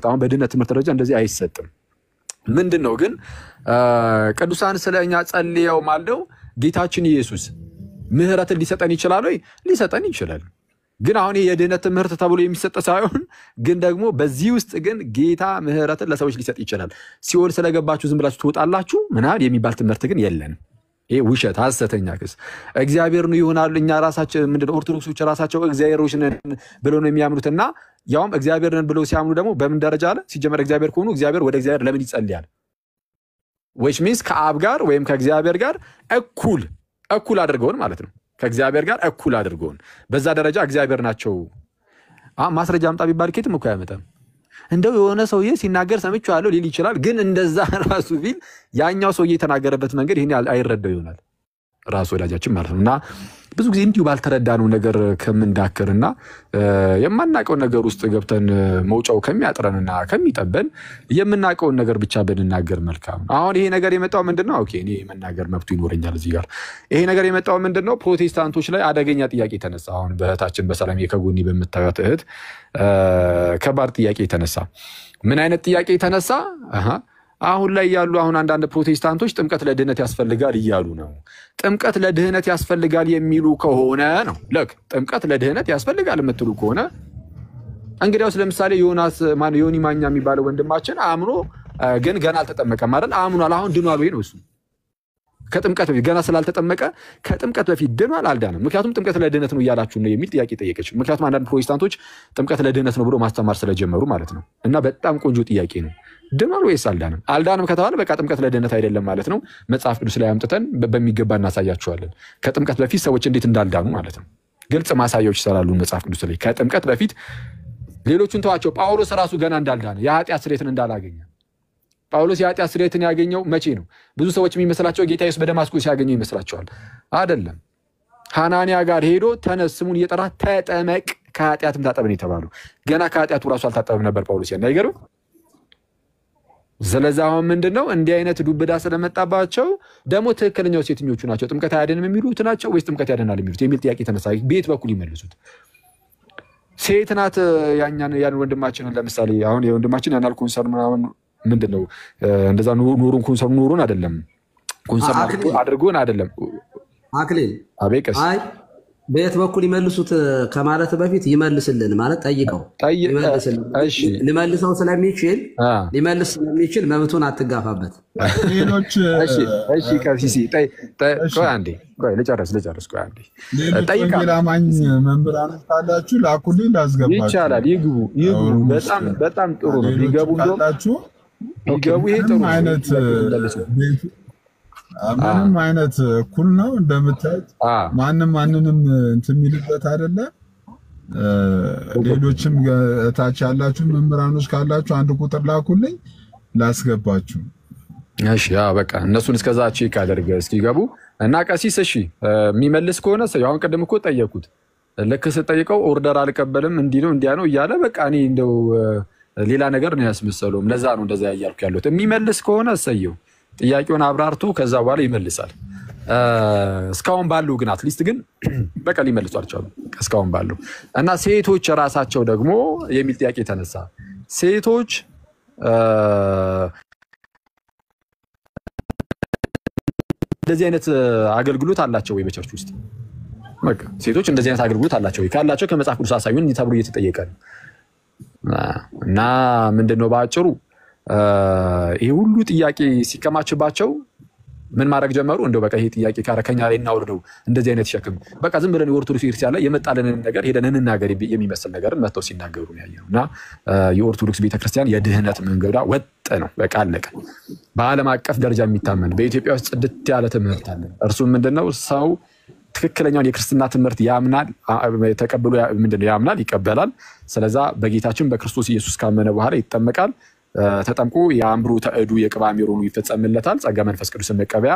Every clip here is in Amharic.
ትምህርት አሁን በድህነት ትምህርት ደረጃ እንደዚህ አይሰጥም። ምንድነው ግን ቅዱሳን ስለኛ ጸልየው ማልደው ጌታችን ኢየሱስ ምህረትን ሊሰጠን ይችላል ወይ? ሊሰጠን ይችላል። ግን አሁን የድህነት ትምህርት ተብሎ የሚሰጥ ሳይሆን ግን ደግሞ በዚህ ውስጥ ግን ጌታ ምህረትን ለሰዎች ሊሰጥ ይችላል። ሲኦል ስለገባችሁ ዝም ብላችሁ ትወጣላችሁ ምናምን የሚባል ትምህርት ግን የለንም። ይሄ ውሸት ሐሰተኛ ክስ እግዚአብሔር ነው ይሆናል። እኛ ራሳችን ምንድነው ኦርቶዶክሶች ራሳቸው እግዚአብሔሮች ነን ብለው ነው የሚያምኑትና ያውም እግዚአብሔር ነን ብለው ሲያምኑ ደግሞ በምን ደረጃ አለ ሲጀመር እግዚአብሔር ከሆኑ እግዚአብሔር ወደ እግዚአብሔር ለምን ይጸልያል? which means ከአብ ጋር ወይም ከእግዚአብሔር ጋር እኩል አድርገውን ማለት ነው። ከእግዚአብሔር ጋር እኩል አድርገውን በዛ ደረጃ እግዚአብሔር ናቸው። ማስረጃ አምጣ ቢባል ከየትም እኮ አያመጣም። እንደው የሆነ ሰውዬ ሲናገር ሰምቼዋለሁ ሊል ይችላል። ግን እንደዛ ራሱ ቢል ያኛው ሰውዬ የተናገረበት መንገድ ይሄን አይረዳው ይሆናል ራሱ ወዳጃችን ማለት ነውና ብዙ ጊዜ እንዲሁ ባልተረዳነው ነገር ከምንዳከርና የማናቀው ነገር ውስጥ ገብተን መውጫው ከሚያጥረንና ከሚጠበን የምናቀውን ነገር ብቻ ብንናገር መልካም ነው። አሁን ይሄ ነገር የመጣው ምንድነው? ኦኬ እኔ መናገር መብቱ ይኖረኛል እዚህ ጋር። ይሄ ነገር የመጣው ምንድነው? ፕሮቴስታንቶች ላይ አደገኛ ጥያቄ ተነሳ። አሁን በእህታችን በሰላም የከጎኒ በመታየት እህት ከባድ ጥያቄ ተነሳ። ምን አይነት ጥያቄ ተነሳ? አሁን ላይ ያሉ አንዳንድ ፕሮቴስታንቶች ጥምቀት ለድህነት ያስፈልጋል እያሉ ነው። ጥምቀት ለድህነት ያስፈልጋል የሚሉ ከሆነ ነው ለክ ጥምቀት ለድህነት ያስፈልጋል የምትሉ ከሆነ እንግዲያውስ ለምሳሌ ዮኒ ማኛ የሚባለው ወንድማችን አምኖ ግን ገና አልተጠመቀም አይደል? አምኗል። አሁን ድኗል ወይ ነው እሱ? ከጥምቀት በፊት ገና ስላልተጠመቀ ከጥምቀት በፊት ድኗል አልዳነም? ምክንያቱም ጥምቀት ለድህነት ነው እያላችሁ ነው የሚል ጥያቄ ጠየቀች። ምክንያቱም አንዳንድ ፕሮቴስታንቶች ጥምቀት ለድህነት ነው ብሎ ማስተማር ስለጀመሩ ማለት ነው። እና በጣም ቆንጆ ጥያቄ ነው። ድኗል ወይስ አልዳነም? አልዳነም ከተባለ በቃ ጥምቀት ለድህነት አይደለም ማለት ነው። መጽሐፍ ቅዱስ ላይ አምጥተን በሚገባ እናሳያቸዋለን። ከጥምቀት በፊት ሰዎች እንዴት እንዳልዳኑ ማለት ነው። ግልጽ ማሳያዎች ይሰራሉ መጽሐፍ ቅዱስ ላይ ከጥምቀት በፊት። ሌሎቹን ተዋቸው። ጳውሎስ ራሱ ገና እንዳልዳነ የኃጢአት ስርየትን እንዳላገኘ ጳውሎስ የኃጢአት ስርየትን ያገኘው መቼ ነው? ብዙ ሰዎች የሚመስላቸው ጌታ ኢየሱስ በደማስቆ ሲያገኘው ይመስላቸዋል። አይደለም። ሐናንያ ጋር ሄዶ ተነስ ስሙን እየጠራ ተጠመቅ ከኃጢአትም ታጠብ ነው የተባለው። ገና ከኃጢአቱ ራሱ አልታጠበም ነበር ጳውሎስ ያን አይገርም? ስለዚህ አሁን ምንድነው እንዲህ አይነት ዱብዳ ስለመጣባቸው ደግሞ ትክክለኛው ሴትኞቹ ናቸው ጥምቀት አያድንም የሚሉት ናቸው ወይስ ጥምቀት ያድናል የሚሉት የሚል ጥያቄ ተነሳ። ቤት በኩል ይመልሱት። ሴት ናት ያን ወንድማችንን ለምሳሌ አሁን የወንድማችን ያናል ኮንሰርን ምንድነው እንደዛ ኑሩን ኮንሰርን ኑሩን አይደለም ኮንሰርን አድርጎን አይደለም አክሊል አቤቀስ አይ በየት በኩል ይመልሱት ከማለት በፊት ይመልስልን ማለት ጠይቀው ይመልስልን። እሺ ሊመልሰው ስለሚችል መብቱን አትጋፋበት። ሌሎች እሺ ከሲሲ ቆይ አንዴ ልጨርስ ቆይ አንዴ ጠይቃ ላማኝ መንብራን ካላችሁ ላኩልኝ ላስገባችሁ ይቻላል። ይግቡ በጣም ጥሩ ነው። ይገቡ ይሄ ጥሩ አይነት ምንም አይነት እኩል ነው እንደምታዩት። ማንንም እንትን የሚልበት አይደለም። ሌሎችም ታች ያላችሁ መምህራኖች ካላችሁ አንድ ቁጥር ላኩልኝ ላስገባችሁ። እሺ በቃ እነሱን እስከዛ ቼክ አድርገ እስኪገቡ እና ቀሲስ እሺ የሚመልስ ከሆነ ያው ቀደም እኮ ጠየቁት። ልክ ስጠይቀው ኦርደር አልቀበልም እንዲህ ነው እንዲያ ነው እያለ በቃ እኔ እንደው ሌላ ነገር ነው ያስመሰለውም። ለዛ ነው እንደዛ ያያልኩ ያሉት። የሚመልስ ከሆነ እሰየው ጥያቄውን አብራርቶ ከዛ በኋላ ይመልሳል። እስካሁን ባለው ግን አትሊስት ግን በቃ ሊመልሱ አልቻሉም እስካሁን ባለው። እና ሴቶች ራሳቸው ደግሞ የሚል ጥያቄ ተነሳ። ሴቶች እንደዚህ አይነት አገልግሎት አላቸው ወይ በቸርች ውስጥ? በቃ ሴቶች እንደዚህ አይነት አገልግሎት አላቸው ወይ? ካላቸው ከመጽሐፍ ቅዱስ አሳዩን ተብሎ እየተጠየቀ ነው። እና ምንድነው ባጭሩ ይሄ ሁሉ ጥያቄ ሲከማችባቸው ምን ማድረግ ጀመሩ? እንደው በቃ ይሄ ጥያቄ ካረከኛ ላይ እናውርደው እንደዚህ አይነት ሸክም በቃ ዝም ብለን የኦርቶዶክስ ቤተክርስቲያን ላይ የመጣልንን ነገር ሄደን እንናገር የሚመስል ነገር መጥተው ሲናገሩ ነው ያየነውና የኦርቶዶክስ ቤተክርስቲያን የድህነት መንገዷ ወጥ ነው። በቃ አለቀ። በዓለም አቀፍ ደረጃ የሚታመን በኢትዮጵያ ውስጥ ጽድት ያለ ትምህርት አለ። እርሱም ምንድነው? ሰው ትክክለኛውን የክርስትና ትምህርት ያምናል፣ ተቀብሎ ምንድነው ያምናል፣ ይቀበላል። ስለዛ በጌታችን በክርስቶስ ኢየሱስ ካመነ በኋላ ይጠመቃል። ተጠምቆ የአምብሮ ተእዱ የቅባ ሜሮኑ ይፈጸምለታል። ጸጋ መንፈስ ቅዱስን መቀበያ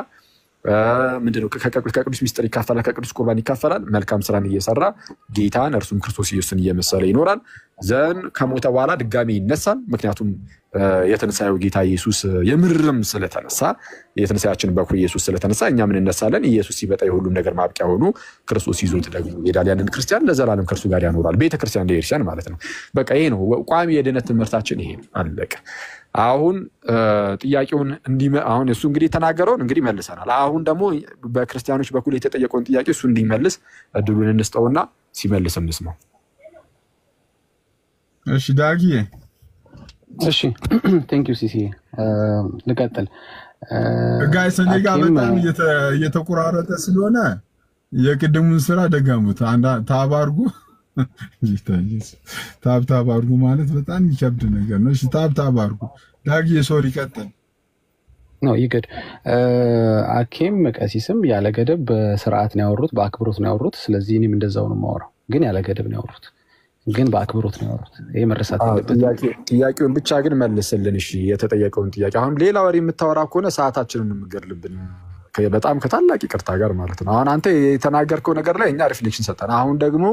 ምንድነው? ከቅዱስ ሚስጥር ይካፈላል፣ ከቅዱስ ቁርባን ይካፈላል። መልካም ስራን እየሰራ ጌታን እርሱም ክርስቶስ ኢየሱስን እየመሰለ ይኖራል። ዘን ከሞተ በኋላ ድጋሚ ይነሳል። ምክንያቱም የትንሳኤው ጌታ ኢየሱስ የምርም ስለተነሳ የትንሳኤያችን በኩር ኢየሱስ ስለተነሳ እኛም እንነሳለን። ኢየሱስ ሲመጣ የሁሉም ነገር ማብቂያ ሆኖ ክርስቶስ ይዞት ደግሞ ይሄዳል። ያንን ክርስቲያን ለዘላለም ከእርሱ ጋር ያኖራል። ቤተክርስቲያን ለክርስቲያን ማለት ነው። በቃ ይሄ ነው ቋሚ የድነት ትምህርታችን። ይሄ አለቀ። አሁን ጥያቄውን አሁን እሱ እንግዲህ ተናገረውን እንግዲህ መልሰናል። አሁን ደግሞ በክርስቲያኖች በኩል የተጠየቀውን ጥያቄ እሱ እንዲመልስ እድሉን እንስጠውና ሲመልስ እንስማው። እሺ ዳጊ። እሺ ቴንክ ዩ ሲሲ። ልቀጥል ጋይስ። እኔ ጋር በጣም እየተቆራረጠ ስለሆነ የቅድሙን ስራ ደገሙት። ታባርጉ ታብ አድርጉ ማለት በጣም ይከብድ ነገር ነው። እሺ ታብ አድርጉ። ዳጊ ሶሪ ቀጥል። ነው ይገድ አኬም ቀሲስም ያለ ገደብ በስርዓት ነው ያወሩት፣ በአክብሮት ነው ያወሩት። ስለዚህ እኔም እንደዛው ነው የማወራው። ግን ያለ ገደብ ነው ያወሩት፣ ግን በአክብሮት ነው ያወሩት። ይሄ መረሳት አለበት። ጥያቄውን ብቻ ግን መልስልን። እሺ የተጠየቀውን ጥያቄ አሁን ሌላ ወሬ የምታወራ ከሆነ ሰዓታችንን የምገድልብን በጣም ከታላቅ ይቅርታ ጋር ማለት ነው። አሁን አንተ የተናገርከው ነገር ላይ እኛ ሪፍሌክሽን ሰጠን። አሁን ደግሞ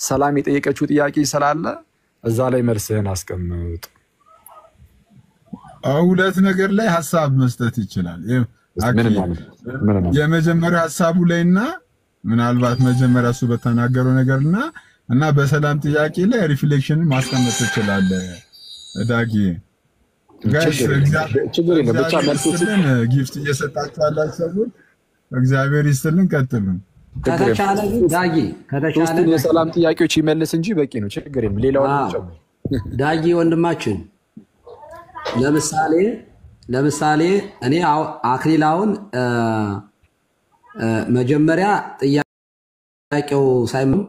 ሰላም የጠየቀችው ጥያቄ ስላለ እዛ ላይ መልስህን አስቀምጥ። ሁለት ነገር ላይ ሐሳብ መስጠት ይችላል። የመጀመሪያው ሐሳቡ ላይና ምናልባት መጀመሪያ እሱ በተናገረው ነገርና በሰላም ጥያቄ ላይ ሪፍሌክሽን ማስቀመጥ ይችላል። ዳጊ ጋይስ ችግር የለም ብቻ መልሶችን ጊፍት እየሰጣችሁ ያላችሁ ሰዎች እግዚአብሔር ይስጥልን። ቀጥሉ። ከተቻለ ዳጊ ከተቻለ የሰላም ጥያቄዎች ይመልስ እንጂ በቂ ነው። ችግር የለም። ሌላውን ጨምር። ዳጊ ወንድማችን ለምሳሌ እኔ አክሊላውን መጀመሪያ ጥያቄው ሳይሆን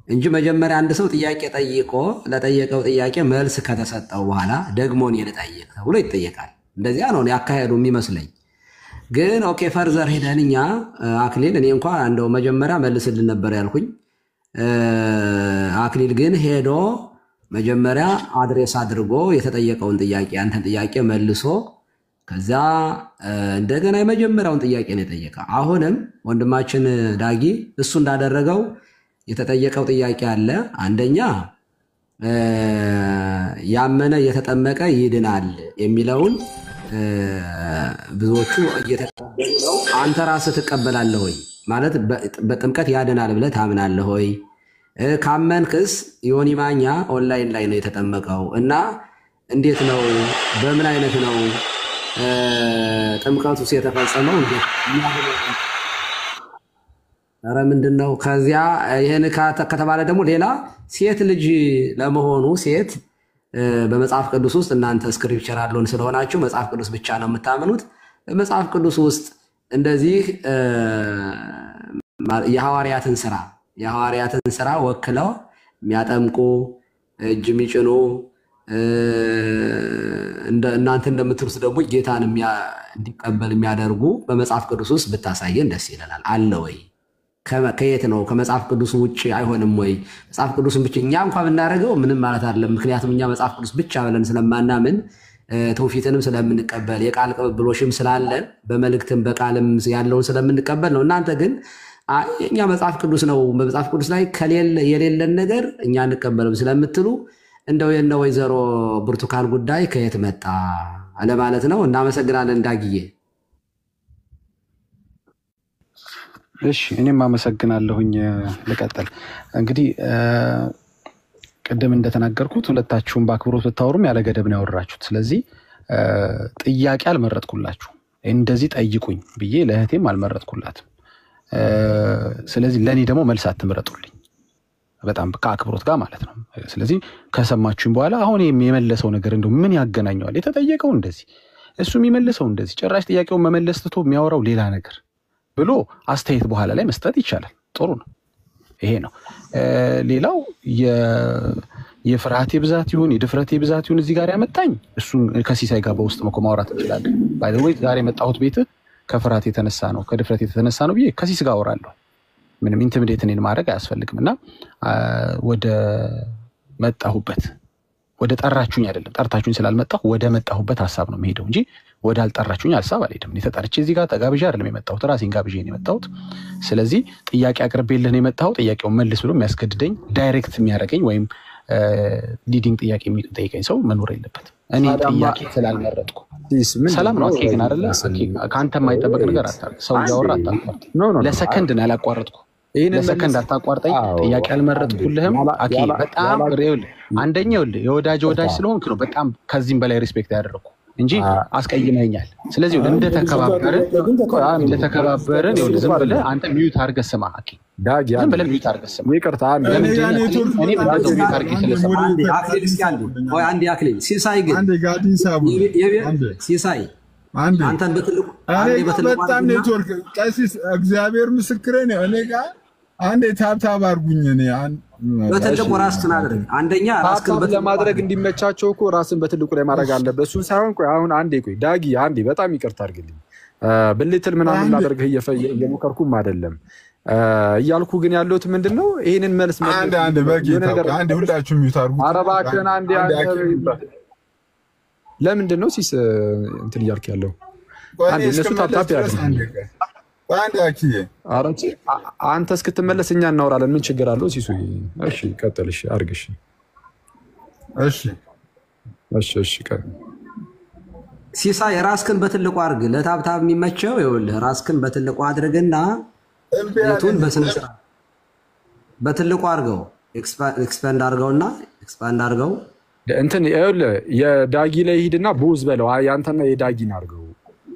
እንጂ መጀመሪያ አንድ ሰው ጥያቄ ጠይቆ ለጠየቀው ጥያቄ መልስ ከተሰጠው በኋላ ደግሞ እኔ ልጠይቅ ተብሎ ይጠየቃል። እንደዚያ ነው ያካሄዱ የሚመስለኝ። ግን ኦኬ ፈርዘር ሄደን እኛ አክሊል እኔ እንኳን እንደው መጀመሪያ መልስልን ነበር ያልኩኝ። አክሊል ግን ሄዶ መጀመሪያ አድሬስ አድርጎ የተጠየቀውን ጥያቄ አንተን ጥያቄ መልሶ ከዛ እንደገና የመጀመሪያውን ጥያቄ ነው የጠየቀው። አሁንም ወንድማችን ዳጊ እሱ እንዳደረገው የተጠየቀው ጥያቄ አለ። አንደኛ ያመነ የተጠመቀ ይድናል የሚለውን ብዙዎቹ እየተቀበሉ ነው። አንተ ራስህ ትቀበላለህ ወይ? ማለት በጥምቀት ያድናል ብለህ ታምናለህ ወይ? ካመንክስ ዮኒ ማኛ ኦንላይን ላይ ነው የተጠመቀው እና እንዴት ነው? በምን አይነት ነው ጥምቀቱስ የተፈጸመው? እንዴት ኧረ ምንድነው? ከዚያ ይሄን ከተባለ ደግሞ ሌላ ሴት ልጅ ለመሆኑ ሴት በመጽሐፍ ቅዱስ ውስጥ እናንተ ስክሪፕቸር አለውን ስለሆናችሁ መጽሐፍ ቅዱስ ብቻ ነው የምታምኑት። በመጽሐፍ ቅዱስ ውስጥ እንደዚህ የሐዋርያትን ስራ ወክለው የሚያጠምቁ እጅ የሚጭኑ እናንተ እንደምትሉት ደግሞ ጌታን እንዲቀበል የሚያደርጉ በመጽሐፍ ቅዱስ ውስጥ ብታሳየን ደስ ይለናል። አለ ወይ? ከየት ነው? ከመጽሐፍ ቅዱስ ውጭ አይሆንም ወይ? መጽሐፍ ቅዱስን ብቻ እኛ እንኳን ብናደርገው ምንም ማለት አይደለም። ምክንያቱም እኛ መጽሐፍ ቅዱስ ብቻ ብለን ስለማናምን ተውፊትንም ስለምንቀበል የቃል ቅብብሎሽም ስላለን በመልእክትም በቃልም ያለውን ስለምንቀበል ነው። እናንተ ግን እኛ መጽሐፍ ቅዱስ ነው በመጽሐፍ ቅዱስ ላይ የሌለን ነገር እኛ እንቀበልም ስለምትሉ እንደው የነ ወይዘሮ ብርቱካን ጉዳይ ከየት መጣ ለማለት ነው። እናመሰግናለን ዳጊዬ። እሺ እኔም አመሰግናለሁኝ። ልቀጥል እንግዲህ ቅድም እንደተናገርኩት ሁለታችሁም በአክብሮት ብታወሩም ያለ ገደብ ነው ያወራችሁት። ስለዚህ ጥያቄ አልመረጥኩላችሁ። እንደዚህ ጠይቁኝ ብዬ ለእህቴም አልመረጥኩላትም። ስለዚህ ለኔ ደግሞ መልስ አትምረጡልኝ፣ በጣም ከአክብሮት ጋር ማለት ነው። ስለዚህ ከሰማችሁኝ በኋላ አሁን የመለሰው ነገር እንደው ምን ያገናኘዋል? የተጠየቀው እንደዚህ እሱ የሚመልሰው እንደዚህ ጭራሽ ጥያቄውን መመለስ ትቶ የሚያወራው ሌላ ነገር ብሎ አስተያየት በኋላ ላይ መስጠት ይቻላል። ጥሩ ነው። ይሄ ነው። ሌላው የፍርሃቴ ብዛት ይሁን የድፍረቴ ብዛት ይሁን እዚህ ጋር ያመጣኝ እሱን ከሲሳይ ጋር በውስጥ ማውራት እንችላለን። ባይ ዘ ወይ ዛሬ የመጣሁት ቤት ከፍርሃት የተነሳ ነው ከድፍረት የተነሳ ነው ብዬ ከሲስ ጋር አወራለሁ። ምንም ኢንቲሚዴት እኔን ማድረግ አያስፈልግምና ወደ መጣሁበት ወደ ጠራችሁኝ አይደለም፣ ጠርታችሁኝ ስላልመጣሁ ወደ መጣሁበት ሐሳብ ነው የምሄደው እንጂ ወደ አልጠራችሁኝ ሐሳብ አልሄድም። እኔ ተጠርቼ እዚህ ጋር ተጋብዤ አይደለም የመጣሁት፣ ራሴን ጋብዤ ነው የመጣሁት። ስለዚህ ጥያቄ አቅርቤልህ ነው የመጣሁት። ጥያቄውን መልስ ብሎ የሚያስገድደኝ ዳይሬክት የሚያደርገኝ ወይም ሊዲንግ ጥያቄ የሚጠይቀኝ ሰው መኖር የለበትም። እኔ ጥያቄ ስላልመረጥኩ ሰላም ነው። ግን አይደለ ከአንተ የማይጠበቅ ነገር አታርግ። ሰው እያወራ አታቋርጥ። ለሰከንድ ነው ያላቋረጥኩ። ለሰከንድ አታቋርጠኝ። ጥያቄ አልመረጥኩልህም። በጣም አንደኛው የወዳጅ ስለሆንክ ነው በጣም ከዚህም በላይ ሪስፔክት ያደረኩ እንጂ አስቀይመኛል። ስለዚህ እንደተከባበርን ዝም ብለህ አንተ ሚዩት አድርገህ ስማ። ዝም ብለህ ሚዩት አድርገህ ስማ። ይቅርታ ሲሳይ አንተን በጣም ኔትወርክ ቀሲስ እግዚአብሔር ምስክሬ ነው። እኔ ጋር አንዴ ታብታብ አድርጉኝ። እኔ በትልቁ ራስህን አድርግ። አንደኛ ራስህን ለማድረግ እንዲመቻቸው እኮ ራስን በትልቁ ላይ ማድረግ አለበት። እሱን ሳይሆን ቆይ አሁን አንዴ ዳጊ አንዴ በጣም ይቅርታ አድርግልኝ። ብልትል ምናምን ላደርግህ እየሞከርኩም አይደለም እያልኩ ግን ያለሁት ምንድነው ይሄንን መልስ አንዴ በጌታ አንዴ ሁላችሁም ይታርጉ። ኧረ እባክህን አንዴ ለምንድን ነው ሲስ እንትን እያልክ ያለው? አንዴ እነሱ ታፕታፕ ያደርጉ። አንተ እስክትመለስ እኛ እናወራለን። ምን ችግር አለው ሲሱ? እሺ ቀጥል። እሺ አድርግ። እሺ ሲሳይ ራስህን በትልቁ አድርግ። ለታብታብ የሚመቸው ይኸውልህ ራስህን በትልቁ አድርግና ቤቱን በስነ ስርዓት በትልቁ አድርገው። ኤክስፓንድ አድርገው እንትን ይኸውልህ የዳጊ ላይ ሂድና ቦዝ በለው። ያንተና የዳጊን አድርገው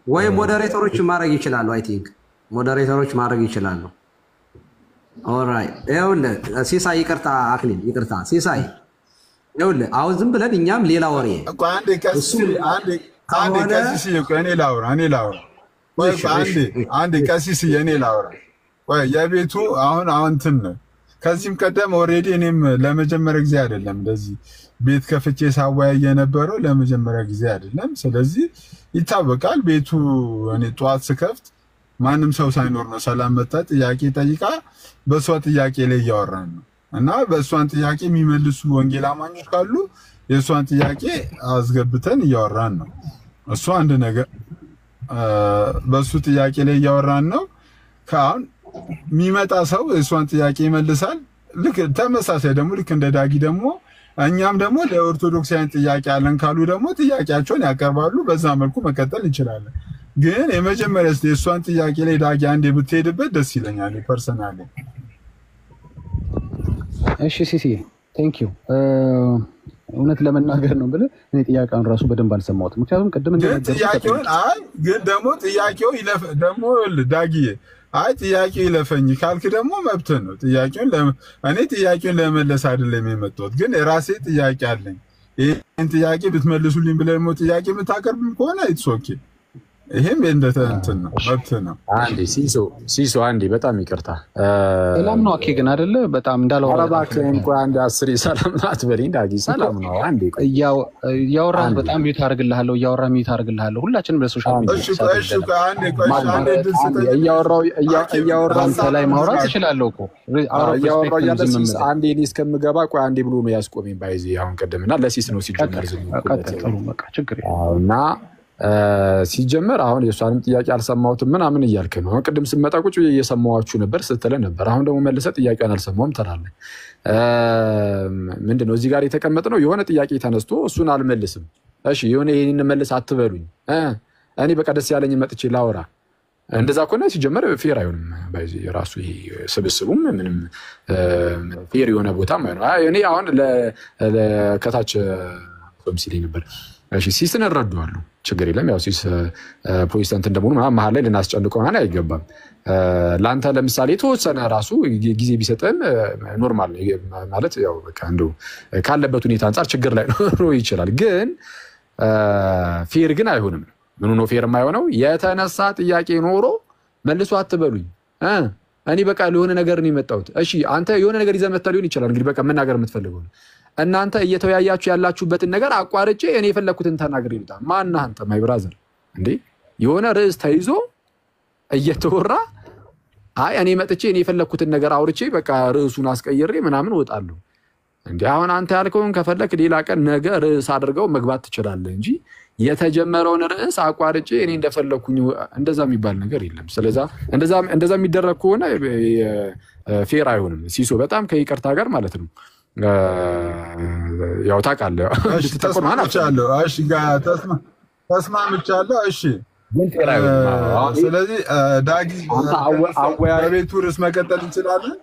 ወይ ሞዴሬተሮች ማድረግ ይችላሉ። አይ ቲንክ ሞዴሬተሮች ማድረግ ይችላሉ። ኦልራይት ይኸውልህ ሲሳይ ይቅርታ፣ አክሊል ይቅርታ። ሲሳይ ይኸውልህ አሁን ዝም ብለን እኛም ሌላ ወሬ እኔ ላውራ የቤቱ አሁን እንትን ነው። ከዚህም ቀደም ኦልሬዲ እኔም ለመጀመሪያ ጊዜ አይደለም እንደዚህ ቤት ከፍቼ ሳወያይ የነበረው ለመጀመሪያ ጊዜ አይደለም። ስለዚህ ይታወቃል ቤቱ እኔ ጠዋት ስከፍት ማንም ሰው ሳይኖር ነው ሰላም መጣ ጥያቄ ጠይቃ በሷ ጥያቄ ላይ እያወራን ነው እና በሷን ጥያቄ የሚመልሱ ወንጌል አማኞች ካሉ የሷን ጥያቄ አስገብተን እያወራን ነው። እሱ አንድ ነገር በሱ ጥያቄ ላይ እያወራን ነው። ካሁን የሚመጣ ሰው የሷን ጥያቄ ይመልሳል። ልክ ተመሳሳይ ደግሞ ልክ እንደ ዳጊ ደግሞ እኛም ደግሞ ለኦርቶዶክሳውያን ጥያቄ አለን ካሉ ደግሞ ጥያቄያቸውን ያቀርባሉ። በዛ መልኩ መቀጠል እንችላለን። ግን የመጀመሪያ የሷን ጥያቄ ላይ ዳጊ አንዴ ብትሄድበት ደስ ይለኛል ፐርሰናሊ። እሺ ሲሲ ቴንክ ዩ። እውነት ለመናገር ነው ብለህ እኔ ጥያቄውን ራሱ በደንብ አልሰማሁትም። ምክንያቱም ቅድም ጥያቄውን ግን ደግሞ ጥያቄው ደግሞ ዳጊዬ ጥያቄው ይለፈኝ ካልክ ደግሞ መብት ነው። እኔ ጥያቄውን ለመመለስ አይደለም የመጣሁት፣ ግን የራሴ ጥያቄ አለኝ። ይሄን ጥያቄ ብትመልሱልኝ ብለህ ደግሞ ጥያቄ የምታቀርብ ከሆነ ኢትስ ኦኬ። ይሄም እንደተንተን ነው መብት ነው። አንዴ ሲሶ አንዴ በጣም ይቅርታ ሰላም ነው። ኦኬ ግን አይደለ በጣም እንዳለው አረባከን እንኳን አንድ 10 ሰላም አትበለኝ ዳጊ። ሰላም ነው። አንዴ እያወራን በጣም ሚውት አድርግልሃለሁ፣ እያወራን ሚውት አድርግልሃለሁ። ሁላችንም ለሶሻል ሚዲያ እያወራን ላይ ማውራት እችላለሁ እኮ እያወራው ያለ ሲስ አንዴ እኔ እስከምገባ ቆይ አንዴ ብሎ ነው ያስቆመኝ። ባይዚ አሁን ቀደምና ለሲስ ነው ሲጀመር ዝም ቀጥሉ በቃ ችግር የለም እና ሲጀመር አሁን የሷንም ጥያቄ አልሰማሁትም ምናምን እያልክ ነው። ቅድም ስመጣ ቁጭ እየሰማኋችሁ ነበር ስትለ ነበር። አሁን ደግሞ መልሰህ ጥያቄውን አልሰማሁም ትላለህ። ምንድነው እዚህ ጋር የተቀመጥነው? የሆነ ጥያቄ ተነስቶ እሱን አልመልስም። እሺ የሆነ ይሄንን መልስ አትበሉኝ። እኔ በቃ ደስ ያለኝ መጥቼ ላወራ። እንደዛ ከሆነ ሲጀመር ፌር አይሆንም። ባይዚ ራሱ ይሄ ስብስቡም ምንም ፌር የሆነ ቦታም አይሆንም። እኔ አሁን ለከታች ሲለኝ ነበር። እሺ ሲስን እረዳዋለሁ፣ ችግር የለም። ያው ሲስ ፕሮቴስታንት እንደሆኑ መሀል ላይ ልናስጨንቀው አይገባም። ለአንተ ለምሳሌ የተወሰነ ራሱ ጊዜ ቢሰጥም ኖርማል ማለት ያው በቃ እንደው ካለበት ሁኔታ አንጻር ችግር ላይ ነው ይችላል። ግን ፌር ግን አይሆንም። ምኑ ነው ፌር የማይሆነው? የተነሳ ጥያቄ ኖሮ መልሶ አትበሉኝ። እኔ በቃ ለሆነ ነገር ነው የመጣሁት። እሺ አንተ የሆነ ነገር ይዘህ መጥተህ ሊሆን ይችላል። እንግዲህ በቃ መናገር የምትፈልገው እናንተ እየተወያያችሁ ያላችሁበትን ነገር አቋርጬ እኔ የፈለኩትን ተናግሬ ልጣ። ማን አንተ ማይ ብራዘር እንዴ? የሆነ ርዕስ ተይዞ እየተወራ እኔ መጥቼ እኔ የፈለኩትን ነገር አውርቼ በቃ ርዕሱን አስቀይሬ ምናምን እወጣለሁ እንዴ? አሁን አንተ ያልከውን ከፈለክ ሌላ ቀን ነገ ርዕስ አድርገው መግባት ትችላለህ እንጂ የተጀመረውን ርዕስ አቋርጬ እኔ እንደፈለኩኝ እንደዛ የሚባል ነገር የለም። ስለዚህ እንደዛ የሚደረግ ከሆነ ፌር አይሆንም። ሲሶ በጣም ከይቅርታ ጋር ማለት ነው። ያው ታውቃለህ ተስማምቻለሁ። እሺ ተስማምቻለሁ። እሺ ስለዚህ ዳጊ በቤቱ ርዕስ መቀጠል እንችላለን።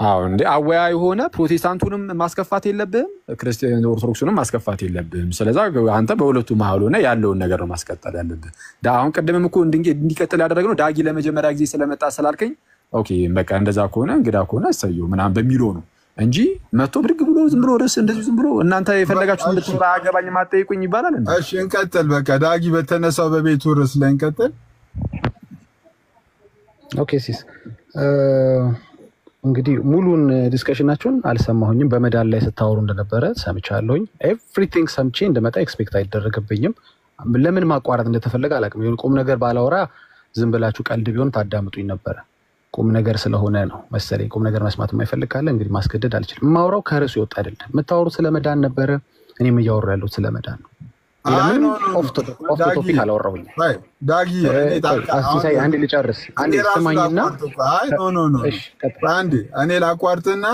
አዎ እንዴ አወያይ ሆነ ፕሮቴስታንቱንም ማስከፋት የለብህም፣ ክርስቲያን ኦርቶዶክሱንም ማስከፋት የለብህም። ስለዚህ አንተ በሁለቱ መሀል ሆነ ያለውን ነገር ነው ማስቀጠል ያለብህ። አሁን ቀደምም እኮ እንዲቀጥል ያደረግነው ዳጊ ለመጀመሪያ ጊዜ ስለመጣ ስላልከኝ ኦኬ በቃ እንደዛ ከሆነ እንግዳ ከሆነ እሰየው ምናምን በሚለው ነው እንጂ መጥቶ ብድግ ብሎ ዝም ብሎ ርዕስ እንደዚህ ዝም ብሎ እናንተ የፈለጋችሁት እንድትሰራ አገባኝ ማጠይቁኝ ይባላል እንዴ? እሺ እንቀጥል። በቃ ዳጊ በተነሳው በቤቱ ርዕስ ላይ እንቀጥል። ኦኬ ሲስ እንግዲህ ሙሉን ዲስከሽናችሁን አልሰማሁኝም። በመዳን ላይ ስታወሩ እንደነበረ ሰምቻለሁኝ። ኤቭሪቲንግ ሰምቼ እንደመጣ ኤክስፔክት አይደረግብኝም። ለምን ማቋረጥ እንደተፈለገ አላውቅም። የሆነ ቁም ነገር ባላወራ ዝም ብላችሁ ቀልድ ቢሆን ታዳምጡኝ ነበረ። ቁም ነገር ስለሆነ ነው መሰለኝ። ቁም ነገር መስማት የማይፈልግ ካለ እንግዲህ ማስገደድ አልችልም። የማወራው ከርዕሱ ይወጣ አይደለም። የምታወሩት ስለመዳን ነበረ፣ እኔም እያወራሁ ያለሁት ስለመዳን ነው። ኦፍ ቶፒክ አላወራሁኝም። ዳጊ አንዴ ልጨርስ፣ አንዴ ስማኝና እኔ ላቋርጥና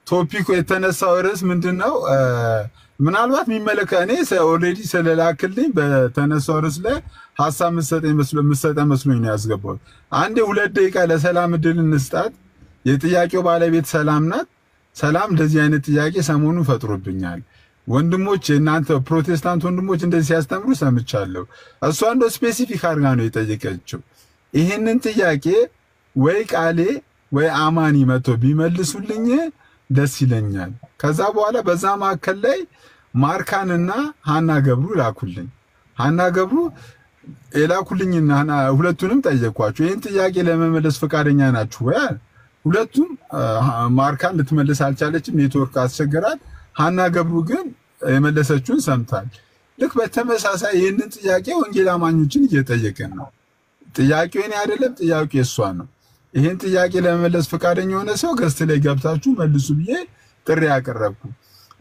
ቶፒኩ የተነሳው ርዕስ ምንድን ነው? ምናልባት እኔ ኦልሬዲ ስለላክልኝ በተነሳው ርዕስ ላይ ሀሳብ ምሰጠኝ መስሎኝ ነው ያስገባሁት። አንዴ 2 ደቂቃ ለሰላም እድል እንስጣት። የጥያቄው ባለቤት ሰላም ናት። ሰላም እንደዚህ አይነት ጥያቄ ሰሞኑን ፈጥሮብኛል። ወንድሞች እናንተ ፕሮቴስታንት ወንድሞች እንደዚህ ሲያስተምሩ ሰምቻለሁ። እሷ እንደው ስፔሲፊክ አድርጋ ነው የጠየቀችው። ይህንን ጥያቄ ወይ ቃሌ ወይ አማኒ መጥቶ ቢመልሱልኝ ደስ ይለኛል። ከዛ በኋላ በዛ ማዕከል ላይ ማርካንና ሀና ገብሩ ላኩልኝ። ሀና ገብሩ የላኩልኝና ሁለቱንም ጠየኳቸው። ይህን ጥያቄ ለመመለስ ፈቃደኛ ናችሁ ወይ? ሁለቱም ማርካን ልትመልስ አልቻለችም፣ ኔትወርክ አስቸገራት። ሀና ገብሩ ግን የመለሰችውን ሰምታል። ልክ በተመሳሳይ ይህንን ጥያቄ ወንጌል አማኞችን እየጠየቅን ነው። ጥያቄው እኔ አይደለም፣ ጥያቄው የእሷ ነው። ይህን ጥያቄ ለመመለስ ፈቃደኛ የሆነ ሰው ገስት ላይ ገብታችሁ መልሱ ብዬ ጥሪ ያቀረብኩ።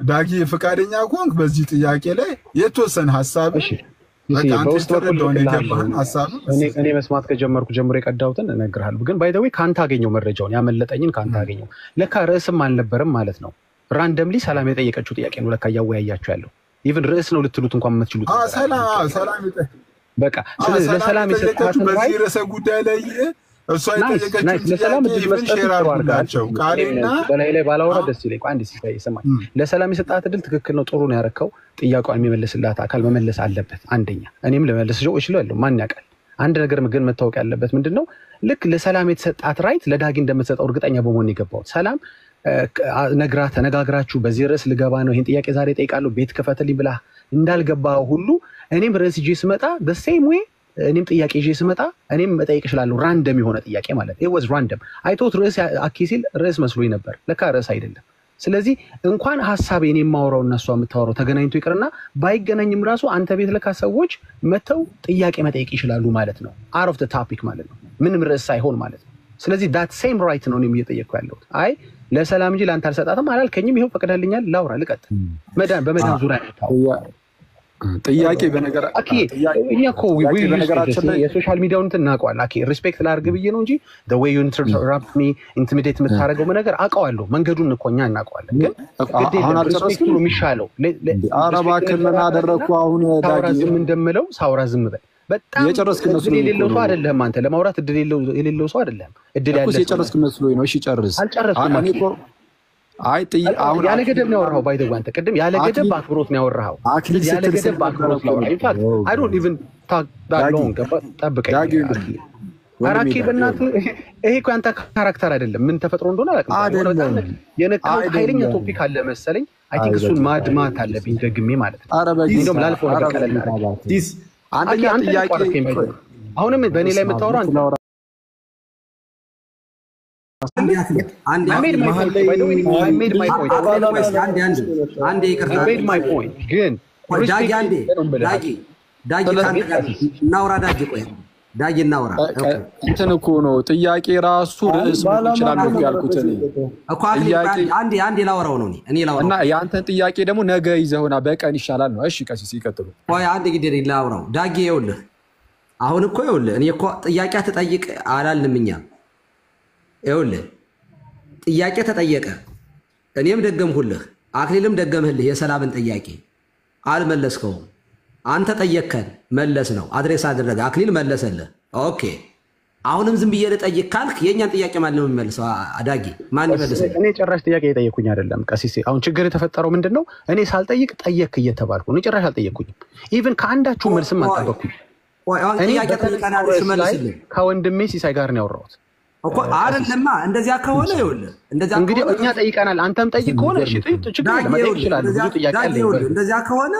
ዳጊ ፈቃደኛ ከሆንክ በዚህ ጥያቄ ላይ የተወሰነ ሀሳብ እኔ መስማት ከጀመርኩ ጀምሮ የቀዳሁትን እነግርሃለሁ። ግን ባይ ዘ ዌይ ከአንተ አገኘው መረጃውን፣ ያመለጠኝን ከአንተ አገኘው። ለካ ርዕስም አልነበረም ማለት ነው። ራንደምሊ ሰላም የጠየቀችው ጥያቄ ነው ለካ እያወያያችሁ ያለው። ኢቭን ርዕስ ነው ልትሉት እንኳን የምትችሉት ሰላም በቃ ለሰላም የሰጣትን በዚህ ርዕሰ ጉዳይ ላይ እሷ የጠየቀችው ለሰላም እድል መስጠት ይችላልጋቸው ቃሌና በላይ ላይ ባላወራ ደስ ይለኝ። አንድ ሲሳይ ይሰማኝ። ለሰላም የሰጣት እድል ትክክል ነው፣ ጥሩ ነው ያረከው። ጥያቄውን የሚመልስላት አካል መመለስ አለበት። አንደኛ እኔም ለመለስ እችላለሁ፣ ማን ያውቃል። አንድ ነገር ግን መታወቅ ያለበት ምንድነው፣ ልክ ለሰላም የተሰጣት ራይት ለዳጊ እንደምትሰጠው እርግጠኛ በመሆን የገባው ሰላም ተነጋግራችሁ በዚህ ርዕስ ልገባ ነው ይሄን ጥያቄ ዛሬ ጠይቃለሁ ቤት ክፈትልኝ ብላ እንዳልገባው ሁሉ እኔም ርዕስ ይዤ ስመጣ the same way እኔም ጥያቄ ይዤ ስመጣ እኔም መጠየቅ እችላለሁ። ራንደም የሆነ ጥያቄ ማለት it was random I thought ርዕስ አኪሲል ርዕስ መስሎኝ ነበር፣ ለካ ርዕስ አይደለም። ስለዚህ እንኳን ሐሳብ እኔ የማወራው እና እሷ የምታወራው ተገናኝቶ ይቅርና ባይገናኝም ራሱ አንተ ቤት ለካ ሰዎች መተው ጥያቄ መጠየቅ ይችላሉ ማለት ነው። out of the topic ማለት ነው፣ ምንም ርዕስ ሳይሆን ማለት ነው። ስለዚህ that same right ነው እኔም እየጠየቅኩ ያለሁት። አይ ለሰላም እንጂ ለአንተ አልሰጣትም አላልከኝም፣ ይሄው ፈቅደልኛል፣ ላውራ ልቀጥል። በመዳን ዙሪያ ጥያቄ በነገር የሶሻል ሚዲያውን እናውቀዋለን። ሪስፔክት ላድርግ ብዬ ነው እንጂ the way you interrupt me intimidate የምታደርገው ነገር አውቀዋለሁ። መንገዱን እኮ እኛ እናውቀዋለን። ግን ሪስፔክቱ ነው የሚሻለው። አረባ ክልል አደረኩ። አሁን ሳውራ ዝም እንደምለው ሳውራ ዝም በል። በጣም እድል የሌለው ሰው አይደለም አንተ፣ ለማውራት እድል የሌለው ሰው አይደለም። እድል ያለ ሰው የጨረስክ መስሎኝ ነው። እሺ ጨርስ። አልጨረስኩም። አሁን ያለ ገደብ ነው ያወራኸው። ባይ ዘ ወይ አንተ ቅድም ያለ ገደብ በአክብሮት ነው ያወራኸው። ያለ ገደብ በአክብሮት ነው ያወራኸው። ኢንፋክት I don't even talk that long። ጠብቀኝ አራኪ በእናትህ። ይሄ እኮ አንተ ካራክተር አይደለም፣ ምን ተፈጥሮ እንደሆነ አላውቅም። የነካው ኃይለኛ ቶፒክ አለ መሰለኝ። አይ ቲንክ እሱን ማድማት አለብኝ ደግሜ ማለት ነው። እንደውም ላልፈው ነገር ቀለል አድርግ። አንተ ጥያቄ አሁንም በእኔ ላይ የምታወራው አንተ እንትን እኮ ነው ጥያቄ ራሱ ርዕስ ይችላል ያልኩት አንዴ ላወራው ነው እኔ ላወራው እና ያንተን ጥያቄ ደግሞ ነገ ይዘውና በቀን ይሻላል ነው። እሺ ቀሲስ ይቀጥሉ። ቆይ አንድ ጊዜ ላወራው ዳጊ። ይኸውልህ አሁን እኮ ይኸውልህ እኔ እኮ ጥያቄ ተጠይቅ አላልንም እኛ። ይኸውልህ ጥያቄ ተጠየቀ፣ እኔም ደገምሁልህ፣ አክሊልም ደገምህልህ የሰላምን ጥያቄ አልመለስከውም። አንተ ጠየቅከን መለስ ነው አድሬስ አደረገ፣ አክሊል መለሰልህ። ኦኬ አሁንም ዝም ብዬ ልጠይቅ ካልክ የእኛን ጥያቄ ማን ነው የሚመልሰው? አዳጊ ማን ይመልሰው? እኔ ጭራሽ ጥያቄ የጠየኩኝ አይደለም ቀሲሴ። አሁን ችግር የተፈጠረው ምንድን ነው? እኔ ሳልጠይቅ ጠየክ እየተባልኩ እኔ ጭራሽ አልጠየኩኝም። ኢቭን ከአንዳችሁ መልስም አልጠበኩኝ። እኔ ከወንድሜ ሲሳይ ጋር ነው ያወራሁት እኮ አይደለማ። እንደዚያ ከሆነ ይኸውልህ፣ እንደዚያ እንግዲህ እኛ ጠይቀናል፣ አንተም ጠይቅ ከሆነ እሺ ችግር የለም መጠየቅ ይችላል። ብዙ ጥያቄ አለ። እንደዚያ ከሆነ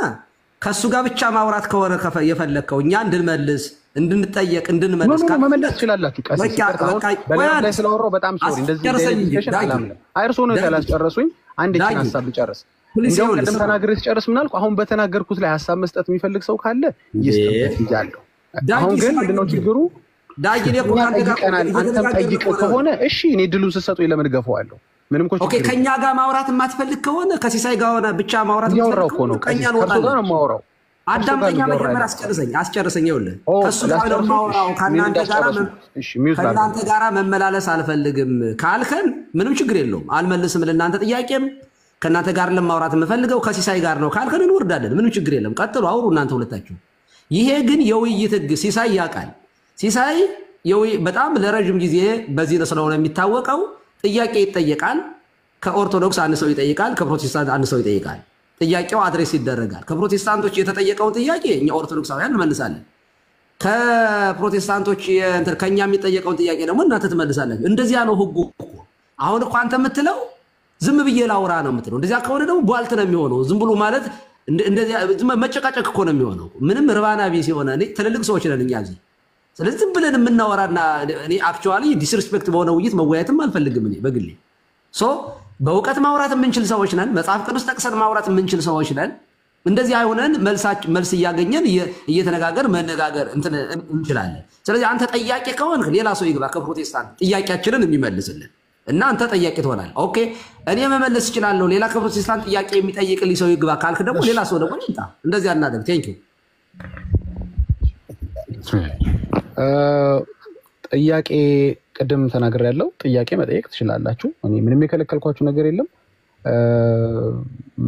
ከሱ ጋር ብቻ ማውራት ከሆነ የፈለግከው እኛ እንድንመልስ እንድንጠየቅ እንድንመልስ መመለስ ትችላላችሁ። በሌላ ላይ ስለወራሁ በጣም ሶሪ። እንደዚህ አላምንም። አይርሶ ነው ያላስጨረሱኝ። አንድ እቺን ሀሳብ ልጨርስ። እንደው ቀደም ተናግሬ ስጨርስ ምን አልኩ? አሁን በተናገርኩት ላይ ሀሳብ መስጠት የሚፈልግ ሰው ካለ ይስጥበት ይያለው። አሁን ግን ምንድነው ችግሩ? ዳጊኔ እኮ አንተም ጠይቅ ከሆነ እሺ እኔ ድሉን ስሰጡኝ ለምን ገፈዋለሁ? ምንም እኮ ችግር ከኛ ጋር ማውራት የማትፈልግ ከሆነ ከሲሳይ ጋር ሆነ ብቻ ማውራት የምትፈልግ ከሆነ ከኛ ነው ማውራው። አዳምጠኛ መጀመሪያ አስጨርሰኝ። ይኸውልህ ከሱ ጋር ነው ማውራው። ከእናንተ ጋር መመላለስ አልፈልግም ካልከን ምንም ችግር የለውም፣ አልመልስም ለእናንተ ጥያቄም። ከእናንተ ጋር ለማውራት የምፈልገው ከሲሳይ ጋር ነው ካልከን እንወርዳለን። ምንም ችግር የለም፣ ቀጥሉ፣ አውሩ እናንተ ሁለታችሁ። ይሄ ግን የውይይት ህግ ሲሳይ ያውቃል። ሲሳይ በጣም ለረጅም ጊዜ በዚህ ስለሆነ የሚታወቀው ጥያቄ ይጠየቃል። ከኦርቶዶክስ አንድ ሰው ይጠይቃል፣ ከፕሮቴስታንት አንድ ሰው ይጠይቃል። ጥያቄው አድሬስ ይደረጋል። ከፕሮቴስታንቶች የተጠየቀውን ጥያቄ እኛ ኦርቶዶክሳውያን እንመልሳለን። ከፕሮቴስታንቶች ከኛ የሚጠየቀውን ጥያቄ ደግሞ እናንተ ትመልሳላችሁ። እንደዚያ ነው ህጉ እኮ። አሁን እኮ አንተ የምትለው ዝም ብዬ ላውራ ነው የምትለው። እንደዚያ ከሆነ ደግሞ ቧልት ነው የሚሆነው። ዝም ብሎ ማለት እንደዚያ መጨቃጨቅ እኮ ነው የሚሆነው። ምንም ርባና ቢስ የሆነ ትልልቅ ሰዎች ነን እኛ እዚህ። ስለዚህ ዝም ብለን የምናወራና እኔ አክቹዋሊ ዲስሪስፔክት በሆነ ውይይት መወያየትም አልፈልግም እኔ በግሌ። በእውቀት ማውራት የምንችል ሰዎች ነን። መጽሐፍ ቅዱስ ጠቅሰን ማውራት የምንችል ሰዎች ነን። እንደዚህ አይሆነን መልስ እያገኘን እየተነጋገር መነጋገር እንችላለን። ስለዚህ አንተ ጠያቂ ከሆንክ ሌላ ሰው ይግባ ከፕሮቴስታንት ጥያቄያችንን የሚመልስልን እና አንተ ጠያቂ ትሆናለህ። ኦኬ እኔ መመለስ እችላለሁ፣ ሌላ ከፕሮቴስታንት ጥያቄ የሚጠይቅልኝ ሰው ይግባ ካልክ ደግሞ ሌላ ሰው ደግሞ ይምጣ። እንደዚህ አናደርግ። ቴንኪው። ጥያቄ ቅድም ተናግሬያለሁ። ጥያቄ መጠየቅ ትችላላችሁ። እኔ ምንም የከለከልኳችሁ ነገር የለም።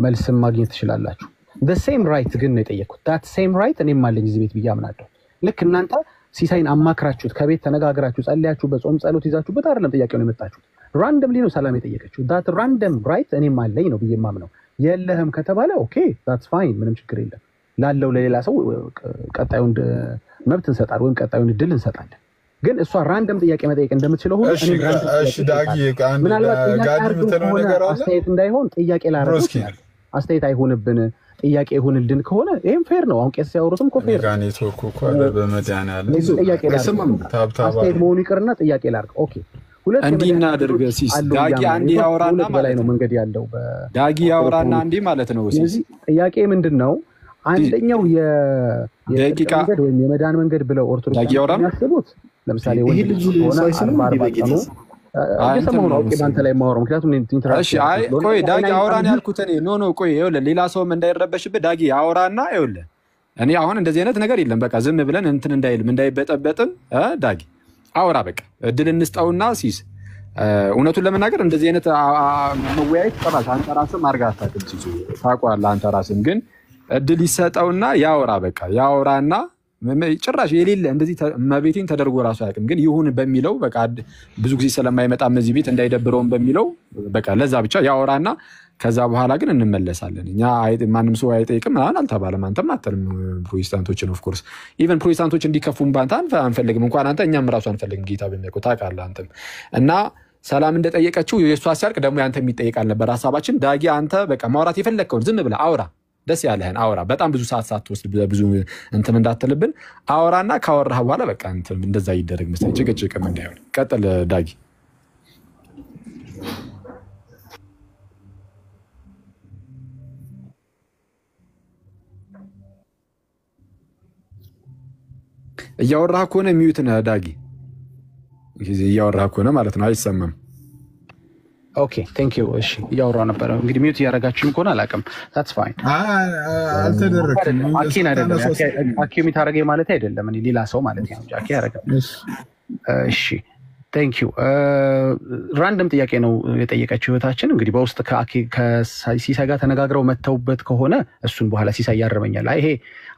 መልስም ማግኘት ትችላላችሁ። the same right ግን ነው የጠየኩት። that same right እኔም አለኝ እዚህ ቤት ብዬ አምናለሁ። ልክ እናንተ ሲሳይን አማክራችሁት ከቤት ተነጋግራችሁ ጸልያችሁ በጾም ጸሎት ይዛችሁበት አይደለም ጥያቄውን የመጣችሁት። ራንደምሊ ነው ሰላም የጠየቀችው። that random right እኔም አለኝ ነው ብዬ ማምነው። የለህም ከተባለ ኦኬ that's fine፣ ምንም ችግር የለም። ላለው ለሌላ ሰው ቀጣዩን መብት እንሰጣለን ወይም ቀጣዩን እድል እንሰጣለን። ግን እሷ ራንደም ጥያቄ መጠየቅ እንደምትችለው ሁሉ እሺ ዳጊ ጋዲ ምትለው ነገር አለ። አስተያየት እንዳይሆን ጥያቄ ላረጋግጥ ይችላል። አስተያየት አይሆንብን ጥያቄ ይሆንልን ከሆነ ይሄም ፌር ነው። አሁን ቄስ ሲያወሩትም እኮ ፌር ጋኒ ቶኩ እኮ በመዳን ያለ ጥያቄ አስተያየት መሆኑ ይቅርና ጥያቄ ላርግ። ኦኬ ሁለት እንዲና አድርገ ሲስ ዳጊ አንዲ ያወራና ማለት ነው መንገድ ያለው ዳጊ ያወራና አንዲ ማለት ነው። ሲስ ጥያቄ ምንድነው? አንደኛው የደቂቃ መንገድ ወይም የመዳን መንገድ ብለው ኦርቶዶክስ የሚያስቡት ለምሳሌ ወይ ሆነ እየሰማሁ ነው ባንተ ላይ ማወራው ምክንያቱም ኢንተራክሽን። እሺ አይ ቆይ ዳጊ አወራን ያልኩት እኔ ኖ ቆይ ይኸውልህ ሌላ ሰውም እንዳይረበሽብህ ዳጊ አወራና ይኸውልህ እኔ አሁን እንደዚህ አይነት ነገር የለም። በቃ ዝም ብለን እንትን እንዳይበጠበጥም ዳጊ አወራ በቃ እድል እንስጠውና ሲስ እውነቱን ለመናገር እንደዚህ አይነት መወያየት ጠባሳ አንተ ራስህም አድርገህ አታውቅም ሲሱ ታውቀዋለህ። አንተ ራስህም ግን እድል ይሰጠውና ያወራ በቃ ያወራና ጭራሽ የሌለ እንደዚህ መቤቴን ተደርጎ ራሱ አያውቅም። ግን ይሁን በሚለው በቃ ብዙ ጊዜ ስለማይመጣም እዚህ ቤት እንዳይደብረውም በሚለው በቃ ለዛ ብቻ ያወራና ከዛ በኋላ ግን እንመለሳለን። እኛ ማንም ሰው አይጠይቅም ምናምን አልተባለም። አንተም አትልም ፕሮቴስታንቶችን ኦፍ ኮርስ ኢቨን ፕሮቴስታንቶች እንዲከፉም ባንተ አንፈልግም። እንኳን አንተ እኛም ራሱ አንፈልግም። ጌታ በሚያውቀው ታውቃለህ አንተም እና ሰላም እንደጠየቀችው የእሷ ሲያልቅ ደግሞ ያንተ የሚጠይቃል ነበር ሀሳባችን። ዳጊ አንተ በቃ ማውራት የፈለግከውን ዝም ብለህ አውራ፣ ደስ ያለህን አውራ። በጣም ብዙ ሰዓት ሳትወስድ ብዙ እንትን እንዳትልብን አውራና ካወራህ በኋላ በቃ እንትን እንደዛ ይደረግ መሰለኝ። ጭቅጭቅም እንዳይሆን ቀጥል ዳጊ። እያወራህ ከሆነ ሚዩት ነህ ዳጊ። እያወራህ ከሆነ ማለት ነው አይሰማም። ኦኬ ቴንክ ዩ። እሺ እያወራሁ ነበር። እንግዲህ ሚዩት እያደረጋችሁም ከሆነ አላውቅም። ታትስ ፋይን። አልተደረክም። አኪን አይደለም አኪ የሚታረገኝ ማለት አይደለም። እኔ ሌላ ሰው ማለት ነው። አኪ ያረጋል። እሺ ቴንክ ዩ ራንደም ጥያቄ ነው የጠየቀችው እህታችን። እንግዲህ በውስጥ ከሲሳይ ጋር ተነጋግረው መተውበት ከሆነ እሱን በኋላ ሲሳይ ያረመኛል። ይሄ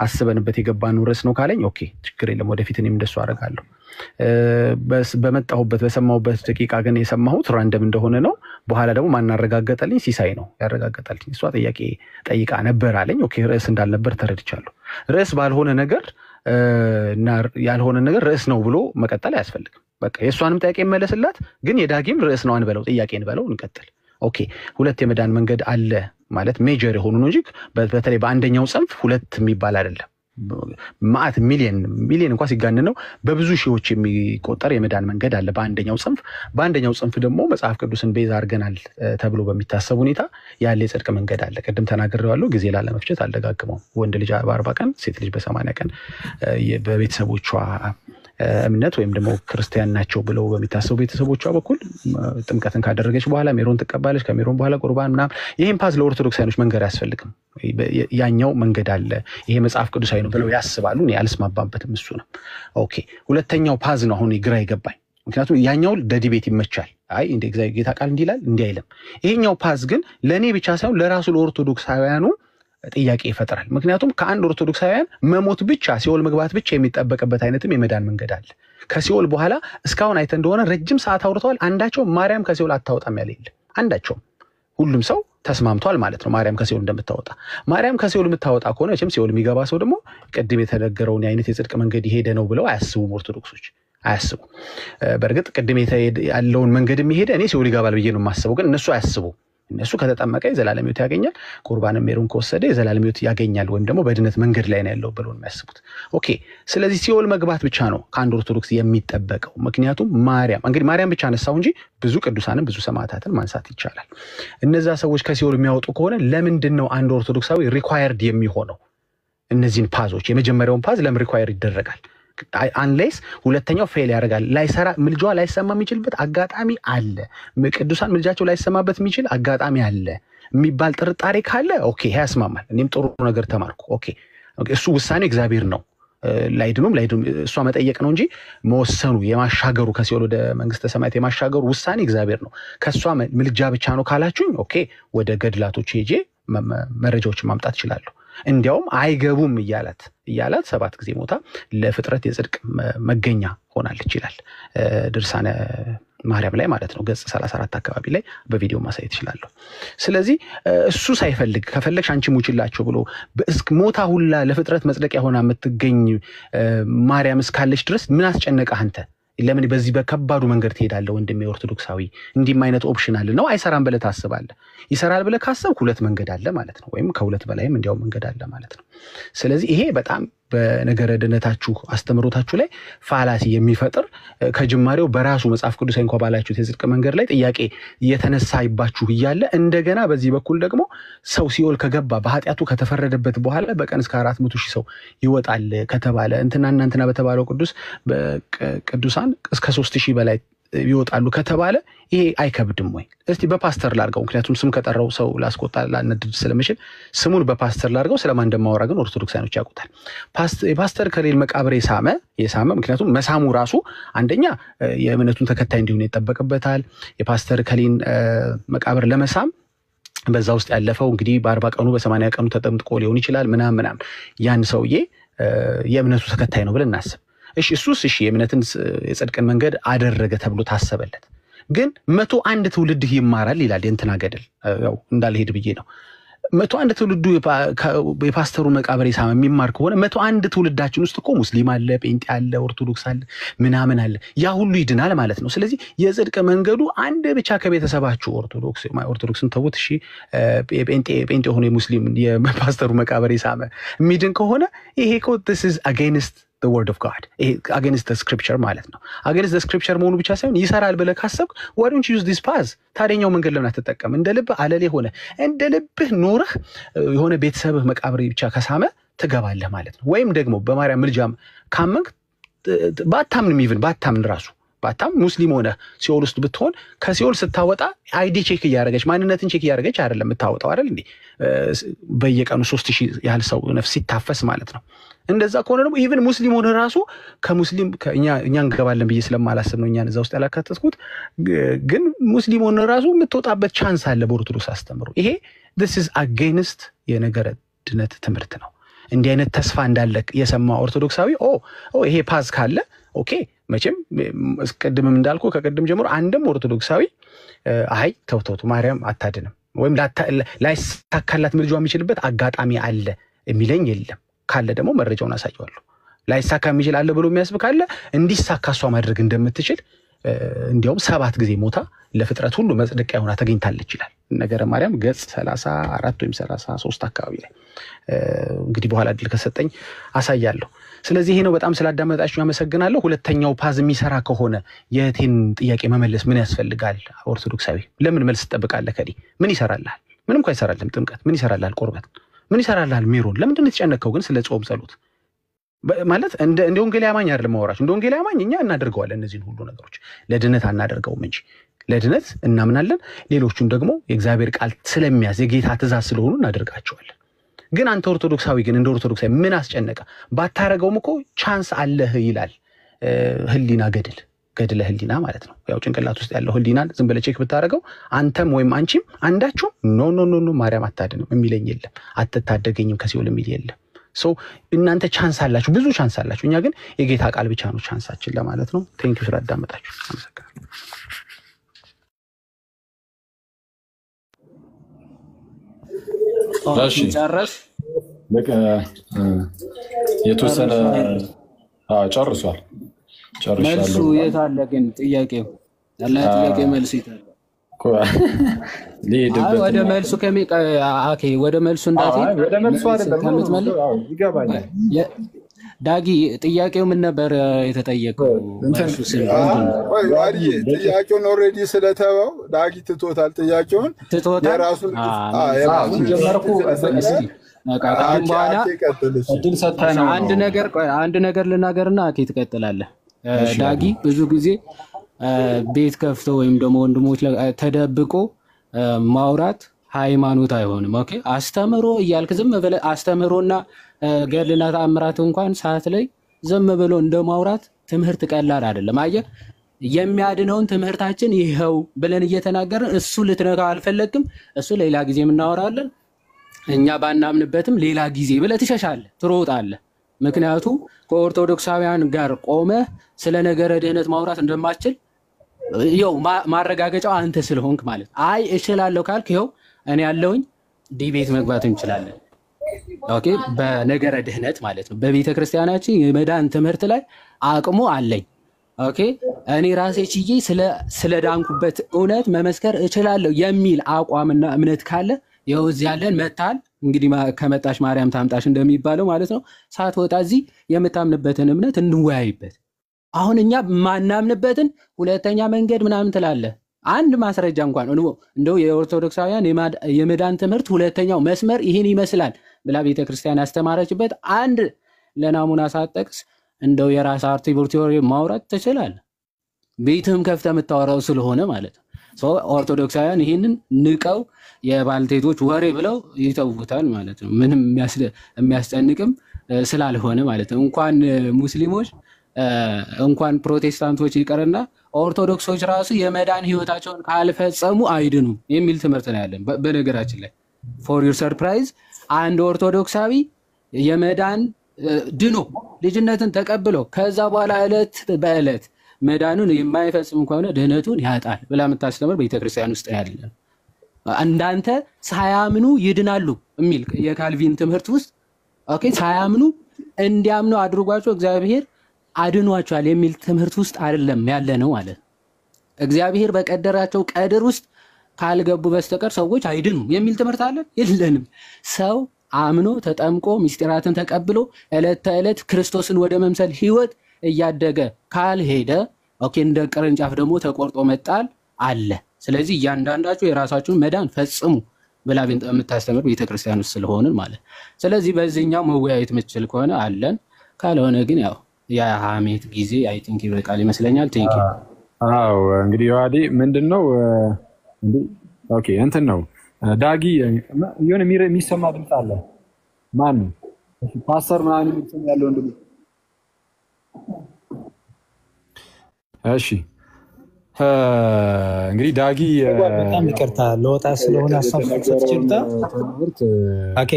አስበንበት የገባነው ርዕስ ነው ካለኝ ኦኬ ችግር የለም፣ ወደፊት እኔም እንደሱ አደርጋለሁ። በመጣሁበት በሰማሁበት ደቂቃ ግን የሰማሁት ራንደም እንደሆነ ነው። በኋላ ደግሞ ማናረጋገጠልኝ ሲሳይ ነው ያረጋገጠልኝ። እሷ ጥያቄ ጠይቃ ነበር አለኝ። ኦኬ ርዕስ እንዳልነበር ተረድቻለሁ። ርዕስ ባልሆነ ነገር እና ያልሆነ ነገር ርዕስ ነው ብሎ መቀጠል አያስፈልግም። በቃ የእሷንም ጥያቄ መለስላት፣ ግን የዳጊም ርዕስ ነው አንበለው፣ ጥያቄ እንበለው፣ እንቀጥል። ኦኬ ሁለት የመዳን መንገድ አለ ማለት ሜጀር የሆኑ ነው እንጂ በተለይ በአንደኛው ጽንፍ ሁለት የሚባል አይደለም። ማአት ሚሊየን እንኳን ሲጋን ነው በብዙ ሺዎች የሚቆጠር የመዳን መንገድ አለ በአንደኛው ጽንፍ። በአንደኛው ጽንፍ ደግሞ መጽሐፍ ቅዱስን ቤዛ አድርገናል ተብሎ በሚታሰብ ሁኔታ ያለ የጽድቅ መንገድ አለ። ቅድም ተናግሬዋለሁ፣ ጊዜ ላለመፍጀት አልደጋግመው። ወንድ ልጅ በ40 ቀን ሴት ልጅ በ80 ቀን በቤተሰቦቿ እምነት ወይም ደግሞ ክርስቲያን ናቸው ብለው በሚታሰቡ ቤተሰቦቿ በኩል ጥምቀትን ካደረገች በኋላ ሜሮን ትቀባለች። ከሜሮን በኋላ ቁርባን ምናምን። ይሄን ፓዝ ለኦርቶዶክሳውያኖች መንገድ አያስፈልግም። ያኛው መንገድ አለ ይሄ መጽሐፍ ቅዱሳዊ ነው ብለው ያስባሉ። እኔ አልስማማበትም። እሱ ነው ኦኬ። ሁለተኛው ፓዝ ነው አሁን ግራ ይገባኝ። ምክንያቱም ያኛው ለዲቤት ይመቻል። አይ እንደ እግዚአብሔር ጌታ ቃል እንዲላል እንዲህ አይልም። ይሄኛው ፓዝ ግን ለኔ ብቻ ሳይሆን ለራሱ ለኦርቶዶክሳውያኑ ጥያቄ ይፈጥራል። ምክንያቱም ከአንድ ኦርቶዶክሳውያን መሞት ብቻ ሲኦል መግባት ብቻ የሚጠበቅበት አይነትም የመዳን መንገድ አለ። ከሲኦል በኋላ እስካሁን አይተ እንደሆነ ረጅም ሰዓት አውርተዋል። አንዳቸው ማርያም ከሲኦል አታወጣም ያለ የለም። አንዳቸው ሁሉም ሰው ተስማምቷል ማለት ነው ማርያም ከሲኦል እንደምታወጣ። ማርያም ከሲኦል የምታወጣ ከሆነ እቺም ሲኦል የሚገባ ሰው ደግሞ ቅድም የተነገረውን አይነት የጽድቅ መንገድ ይሄደ ነው ብለው አያስቡም ኦርቶዶክሶች፣ አያስቡም። በእርግጥ ቅድም ያለውን መንገድ የሚሄደ እኔ ሲኦል ይገባል ብዬ ነው የማስበው፣ ግን እነሱ አያስቡም። እነሱ ከተጠመቀ የዘላለም ሕይወት ያገኛል፣ ቁርባን ሜሮን ከወሰደ የዘላለም ሕይወት ያገኛል፣ ወይም ደግሞ በድነት መንገድ ላይ ነው ያለው ብለው ነው የሚያስቡት። ኦኬ ስለዚህ ሲኦል መግባት ብቻ ነው ከአንድ ኦርቶዶክስ የሚጠበቀው። ምክንያቱም እንግዲህ ማርያም ብቻ አነሳው እንጂ ብዙ ቅዱሳንን ብዙ ሰማዕታትን ማንሳት ይቻላል። እነዛ ሰዎች ከሲኦል የሚያወጡ ከሆነ ለምንድን ነው አንድ ኦርቶዶክሳዊ ሪኳየርድ የሚሆነው? እነዚህን ፓዞች የመጀመሪያውን ፓዝ ለምን ሪኳየር ይደረጋል? አንሌስ ሁለተኛው ፌል ያደርጋል፣ ላይሰራ ምልጃዋ ላይሰማ የሚችልበት አጋጣሚ አለ፣ ቅዱሳን ምልጃቸው ላይሰማበት የሚችል አጋጣሚ አለ የሚባል ጥርጣሬ ካለ ኦኬ ያስማማል። እኔም ጥሩ ነገር ተማርኩ። ኦኬ እሱ ውሳኔ እግዚአብሔር ነው። ላይድኑም እሷ መጠየቅ ነው እንጂ መወሰኑ የማሻገሩ ከሲኦል ወደ መንግስተ ሰማያት የማሻገሩ ውሳኔ እግዚአብሔር ነው። ከሷ ምልጃ ብቻ ነው ካላችሁኝ ኦኬ ወደ ገድላቶች ሄጄ መረጃዎችን ማምጣት እችላለሁ። እንዲያውም አይገቡም እያላት 7 ጊዜ ሞታ ለፍጥረት የጽድቅ መገኛ ሆናለች ይላል ድርሳነ ማርያም ላይ ማለት ነው። ገጽ 34 አካባቢ ላይ በቪዲዮ ማሳየት ይችላለሁ። ስለዚህ እሱ ሳይፈልግ ከፈለግሽ አንቺ ሙችላቸው ብሎ ሞታ ሁላ ለፍጥረት መጽደቂያ ሆና የምትገኝ ማርያም እስካለች ድረስ ምን አስጨነቀህ አንተ? ለምን በዚህ በከባዱ መንገድ ትሄዳለህ? ወንድሜ ኦርቶዶክሳዊ እንዲህም አይነት ኦፕሽን አለ ነው። አይሰራም ብለህ ታስባለህ። ይሰራል ብለህ ካሰብክ ሁለት መንገድ አለ ማለት ነው፣ ወይም ከሁለት በላይም እንዲያው መንገድ አለ ማለት ነው። ስለዚህ ይሄ በጣም በነገረ ድነታችሁ አስተምሮታችሁ ላይ ፋላሲ የሚፈጥር ከጅማሬው በራሱ መጽሐፍ ቅዱሳዊ እንኳን ባላችሁት የጽድቅ መንገድ ላይ ጥያቄ እየተነሳይባችሁ እያለ እንደገና በዚህ በኩል ደግሞ ሰው ሲኦል ከገባ በኃጢአቱ ከተፈረደበት በኋላ በቀን እስከ 400,000 ሰው ይወጣል ከተባለ እንትና በተባለው ቅዱሳን እስከ 3,000 በላይ ይወጣሉ ከተባለ ይሄ አይከብድም ወይ? እስቲ በፓስተር ላርገው፣ ምክንያቱም ስም ከጠራው ሰው ላስቆጣ ላነድድ ስለምችል ስሙን በፓስተር ላርገው። ስለማን እንደማወራ ግን ኦርቶዶክሳኖች ያውቁታል። የፓስተር ከሌል መቃብር የሳመ ምክንያቱም መሳሙ ራሱ አንደኛ የእምነቱን ተከታይ እንዲሆን ይጠበቅበታል። የፓስተር ከሌን መቃብር ለመሳም በዛ ውስጥ ያለፈው እንግዲህ በ40 ቀኑ በ80 ቀኑ ተጠምጥቆ ሊሆን ይችላል ምናምን ያን ሰውዬ የእምነቱ ተከታይ ነው ብለን እናስብ። እሺ የእምነትን የጽድቅን መንገድ አደረገ ተብሎ ታሰበለት። ግን 101 ትውልድ ይማራል ይላል የእንትና ገድል። ያው እንዳልሄድ ብዬ ነው። 101 ትውልዱ የፓስተሩ መቃብር የሳመ የሚማር ከሆነ 101 ትውልዳችን ውስጥ እኮ ሙስሊም አለ፣ ጴንጤ አለ፣ ኦርቶዶክስ አለ፣ ምናምን አለ። ያ ሁሉ ይድናል ማለት ነው። ስለዚህ የጽድቅ መንገዱ አንድ ብቻ ከቤተሰባችሁ ኦርቶዶክስን ተውት፣ እሺ ጴንጤ ሆነ ሙስሊም የፓስተሩ መቃብር የሳመ የሚድን ከሆነ ይሄ እኮ this is against the word of God, against the scripture ማለት ነው። against the scripture መሆኑ ብቻ ሳይሆን ይሰራል ብለህ ካሰብክ why don't you use this path? ታዲያኛው መንገድ ለምን አትጠቀም? እንደ ልብህ አለሌ ሆነ እንደ ልብህ ኖርህ የሆነ ቤተሰብህ መቃብር ብቻ ከሳመ ትገባለህ ማለት ነው። ወይም ደግሞ በማርያም ምልጃም ካመንክ ባታምን ራሱ ባታም ሙስሊም ሆነ ሲኦል ውስጥ ብትሆን ከሲኦል ስታወጣ አይዲ ቼክ እያደረገች ማንነትን ቼክ እያደረገች አይደለም የምታወጣው አይደል እንዴ? በየቀኑ 3000 ያህል ሰው ነፍስ ሲታፈስ ማለት ነው። እንደዛ ከሆነ ደግሞ ኢቭን ሙስሊም ሆነ ራሱ ከሙስሊም እኛ እንገባለን ብዬ ስለማላስብ ነው እኛን እዛ ውስጥ ያላካተትኩት። ግን ሙስሊም ሆነ ራሱ የምትወጣበት ቻንስ አለ በኦርቶዶክስ አስተምሮ። ይሄ this is against የነገረ ድነት ትምህርት ነው። እንዲህ አይነት ተስፋ እንዳለ የሰማ ኦርቶዶክሳዊ ይሄ ፓዝ ካለ ኦኬ መቼም ቅድምም እንዳልኩ ከቅድም ጀምሮ አንድም ኦርቶዶክሳዊ አይ ተውተውቱ ማርያም አታድንም ወይም ላይሳካላት ምልጇ የሚችልበት አጋጣሚ አለ የሚለኝ የለም። ካለ ደግሞ መረጃውን አሳየዋለሁ። ላይሳካ የሚችል አለ ብሎ የሚያስብ ካለ እንዲሳካ እሷ ማድረግ እንደምትችል እንዲያውም 7 ጊዜ ሞታ ለፍጥረት ሁሉ መጽደቂያ ሆና ተገኝታለች ይላል ነገረ ማርያም ገጽ 34 ወይም 33 አካባቢ ላይ። እንግዲህ በኋላ እድል ከሰጠኝ አሳያለሁ። ስለዚህ ይሄ ነው። በጣም ስላዳመጣችሁ አመሰግናለሁ። ሁለተኛው ፓዝ የሚሰራ ከሆነ የእህቴን ጥያቄ መመለስ ምን ያስፈልጋል? ኦርቶዶክሳዊ ለምን መልስ ትጠብቃለህ? ከዲ ምን ይሰራልሃል? ምንም እንኳን አይሰራልህም። ጥምቀት ምን ይሰራልሃል? ቁርበት ምን ይሰራልሃል? ሜሮን ለምንድን ነው የተጨነቀው? ግን ስለ ጾም ጸሎት ማለት እንደ ወንጌል አማኝ አይደለም ማወራሽ። እንደ ወንጌል አማኝ እኛ እናደርገዋለን እነዚህን ሁሉ ነገሮች፣ ለድነት አናደርገውም እንጂ ለድነት እናምናለን። ሌሎቹን ደግሞ የእግዚአብሔር ቃል ስለሚያዝ የጌታ ትእዛዝ ስለሆኑ እናደርጋቸዋለን። ግን አንተ ኦርቶዶክሳዊ ግን እንደ ኦርቶዶክሳዊ ምን አስጨነቀ? ባታረገውም እኮ ቻንስ አለህ ይላል ህሊና ገድለ ህሊና ማለት ነው። ያው ጭንቅላት ውስጥ ያለው ህሊናን ዝም ብለህ ቼክ ብታረገው አንተም ወይም አንቺም አንዳችሁም ኖ ማርያም አታድንም የሚለኝ የለም፣ አትታደገኝም ከሲኦል የሚል የለም። እናንተ ቻንስ አላችሁ፣ ብዙ ቻንስ አላችሁ። እኛ ግን የጌታ ቃል ብቻ ነው ቻንሳችን ለማለት ነው። ቴንኪው ስላዳመጣችሁ አመሰግናለሁ። እሺ ጨረስ የተወሰነ ጨርሷል። መልሱ የት አለ ግን? ጥያቄው ያለ ጥያቄ መልሱ የት አለ? ወደ መልሱ ወደ መልሱ እንዳትሄድ ወደ መልሱ አይደለም ይገባኛል። ዳጊ ጥያቄው ምን ነበር የተጠየቀው? ጥያቄውን ኦልሬዲ ስለተወው ዳጊ ትቶታል። ጥያቄውን የራሱን ጀመርኩ። በኋላ አንድ ነገር ልናገርና አኬ ትቀጥላለህ። ዳጊ ብዙ ጊዜ ቤት ከፍቶ ወይም ደግሞ ወንድሞች ተደብቆ ማውራት ሃይማኖት አይሆንም። ኦኬ አስተምሮ እያልክ ዝም ብለህ አስተምሮና ገድልና ተአምራት እንኳን ሰዓት ላይ ዝም ብሎ እንደማውራት ትምህርት ቀላል አይደለም። አየህ የሚያድነውን ትምህርታችን ይሄው ብለን እየተናገርን እሱ ልትነካው አልፈለግም። እሱ ሌላ ጊዜ እናወራለን፣ እኛ ባናምንበትም ሌላ ጊዜ ብለህ ትሸሻለህ፣ ትሮጣለህ። ምክንያቱ ከኦርቶዶክሳውያን ጋር ቆመህ ስለ ነገረ ድህነት ማውራት እንደማትችል ይኸው ማረጋገጫው አንተ ስለሆንክ ማለት። አይ እችላለሁ ካልክ ይኸው እኔ ያለውኝ ዲቤት መግባት እንችላለን። ኦኬ በነገረ ድህነት ማለት ነው። በቤተ ክርስቲያናችን የመዳን ትምህርት ላይ አቅሙ አለኝ። ኦኬ እኔ ራሴ ችዬ ስለ ዳንኩበት እውነት መመስከር እችላለሁ የሚል አቋምና እምነት ካለ ይኸው እዚህ ያለን መታል። እንግዲህ ከመጣሽ ማርያም ታምጣሽ እንደሚባለው ማለት ነው። ሳትወጣ እዚህ የምታምንበትን እምነት እንወያይበት። አሁን እኛ ማናምንበትን ሁለተኛ መንገድ ምናምን ትላለህ። አንድ ማስረጃ እንኳን እንደው የኦርቶዶክሳውያን የመዳን ትምህርት ሁለተኛው መስመር ይህን ይመስላል ብላ ቤተክርስቲያን ያስተማረችበት አንድ ለናሙና ሳትጠቅስ እንደው የራስ አርቲቡር ቲዮሪ ማውራት ትችላለህ። ቤትህም ከፍተህ የምታወራው ስለሆነ ማለት ነው። ኦርቶዶክሳውያን ይህንን ንቀው የባልቴቶች ወሬ ብለው ይተውታል ማለት ነው። ምንም የሚያስጨንቅም ስላልሆነ ማለት ነው። እንኳን ሙስሊሞች እንኳን ፕሮቴስታንቶች ይቀርና ኦርቶዶክሶች ራሱ የመዳን ህይወታቸውን ካልፈጸሙ አይድኑም የሚል ትምህርት ነው ያለን። በነገራችን ላይ ፎር ዩር ሰርፕራይዝ አንድ ኦርቶዶክሳዊ የመዳን ድኖ ልጅነትን ተቀብሎ ከዛ በኋላ ዕለት በዕለት መዳኑን የማይፈጽም ከሆነ ድህነቱን ያጣል ብላ የምታስተምር ቤተክርስቲያን ውስጥ ያለን። እንዳንተ ሳያምኑ ይድናሉ የሚል የካልቪን ትምህርት ውስጥ ኦኬ ሳያምኑ እንዲያምኑ አድርጓቸው እግዚአብሔር አድኗቸዋል የሚል ትምህርት ውስጥ አይደለም ያለ ነው ማለት። እግዚአብሔር በቀደራቸው ቀድር ውስጥ ካልገቡ በስተቀር ሰዎች አይድኑም የሚል ትምህርት አለ የለንም። ሰው አምኖ ተጠምቆ ምስጢራትን ተቀብሎ ዕለት ተዕለት ክርስቶስን ወደ መምሰል ህይወት እያደገ ካልሄደ ኦኬ እንደ ቅርንጫፍ ደግሞ ተቆርጦ መጣል አለ። ስለዚህ እያንዳንዳችሁ የራሳችሁን መዳን ፈጽሙ ብላ የምታስተምር ቤተክርስቲያን ውስጥ ስለሆንን ማለት። ስለዚህ በዚህኛው መወያየት የምትችል ከሆነ አለን፣ ካልሆነ ግን ያው የሐሜት ጊዜ አይ ቲንክ ይበቃል ይመስለኛል። ቴንክ ዩ አዎ እንግዲህ ዮሐዴ ምንድነው እንዴ? ኦኬ እንትን ነው ዳጊ የሆነ የሚሰማ ድምፅ አለ። ማን ነው? ፓስተር ምናምን የሚሰማ ያለው እንዴ? እሺ እንግዲህ ዳጊ በጣም ይቅርታ ለወጣ ስለሆነ ሀሳብ ሰጥቼታ። ኦኬ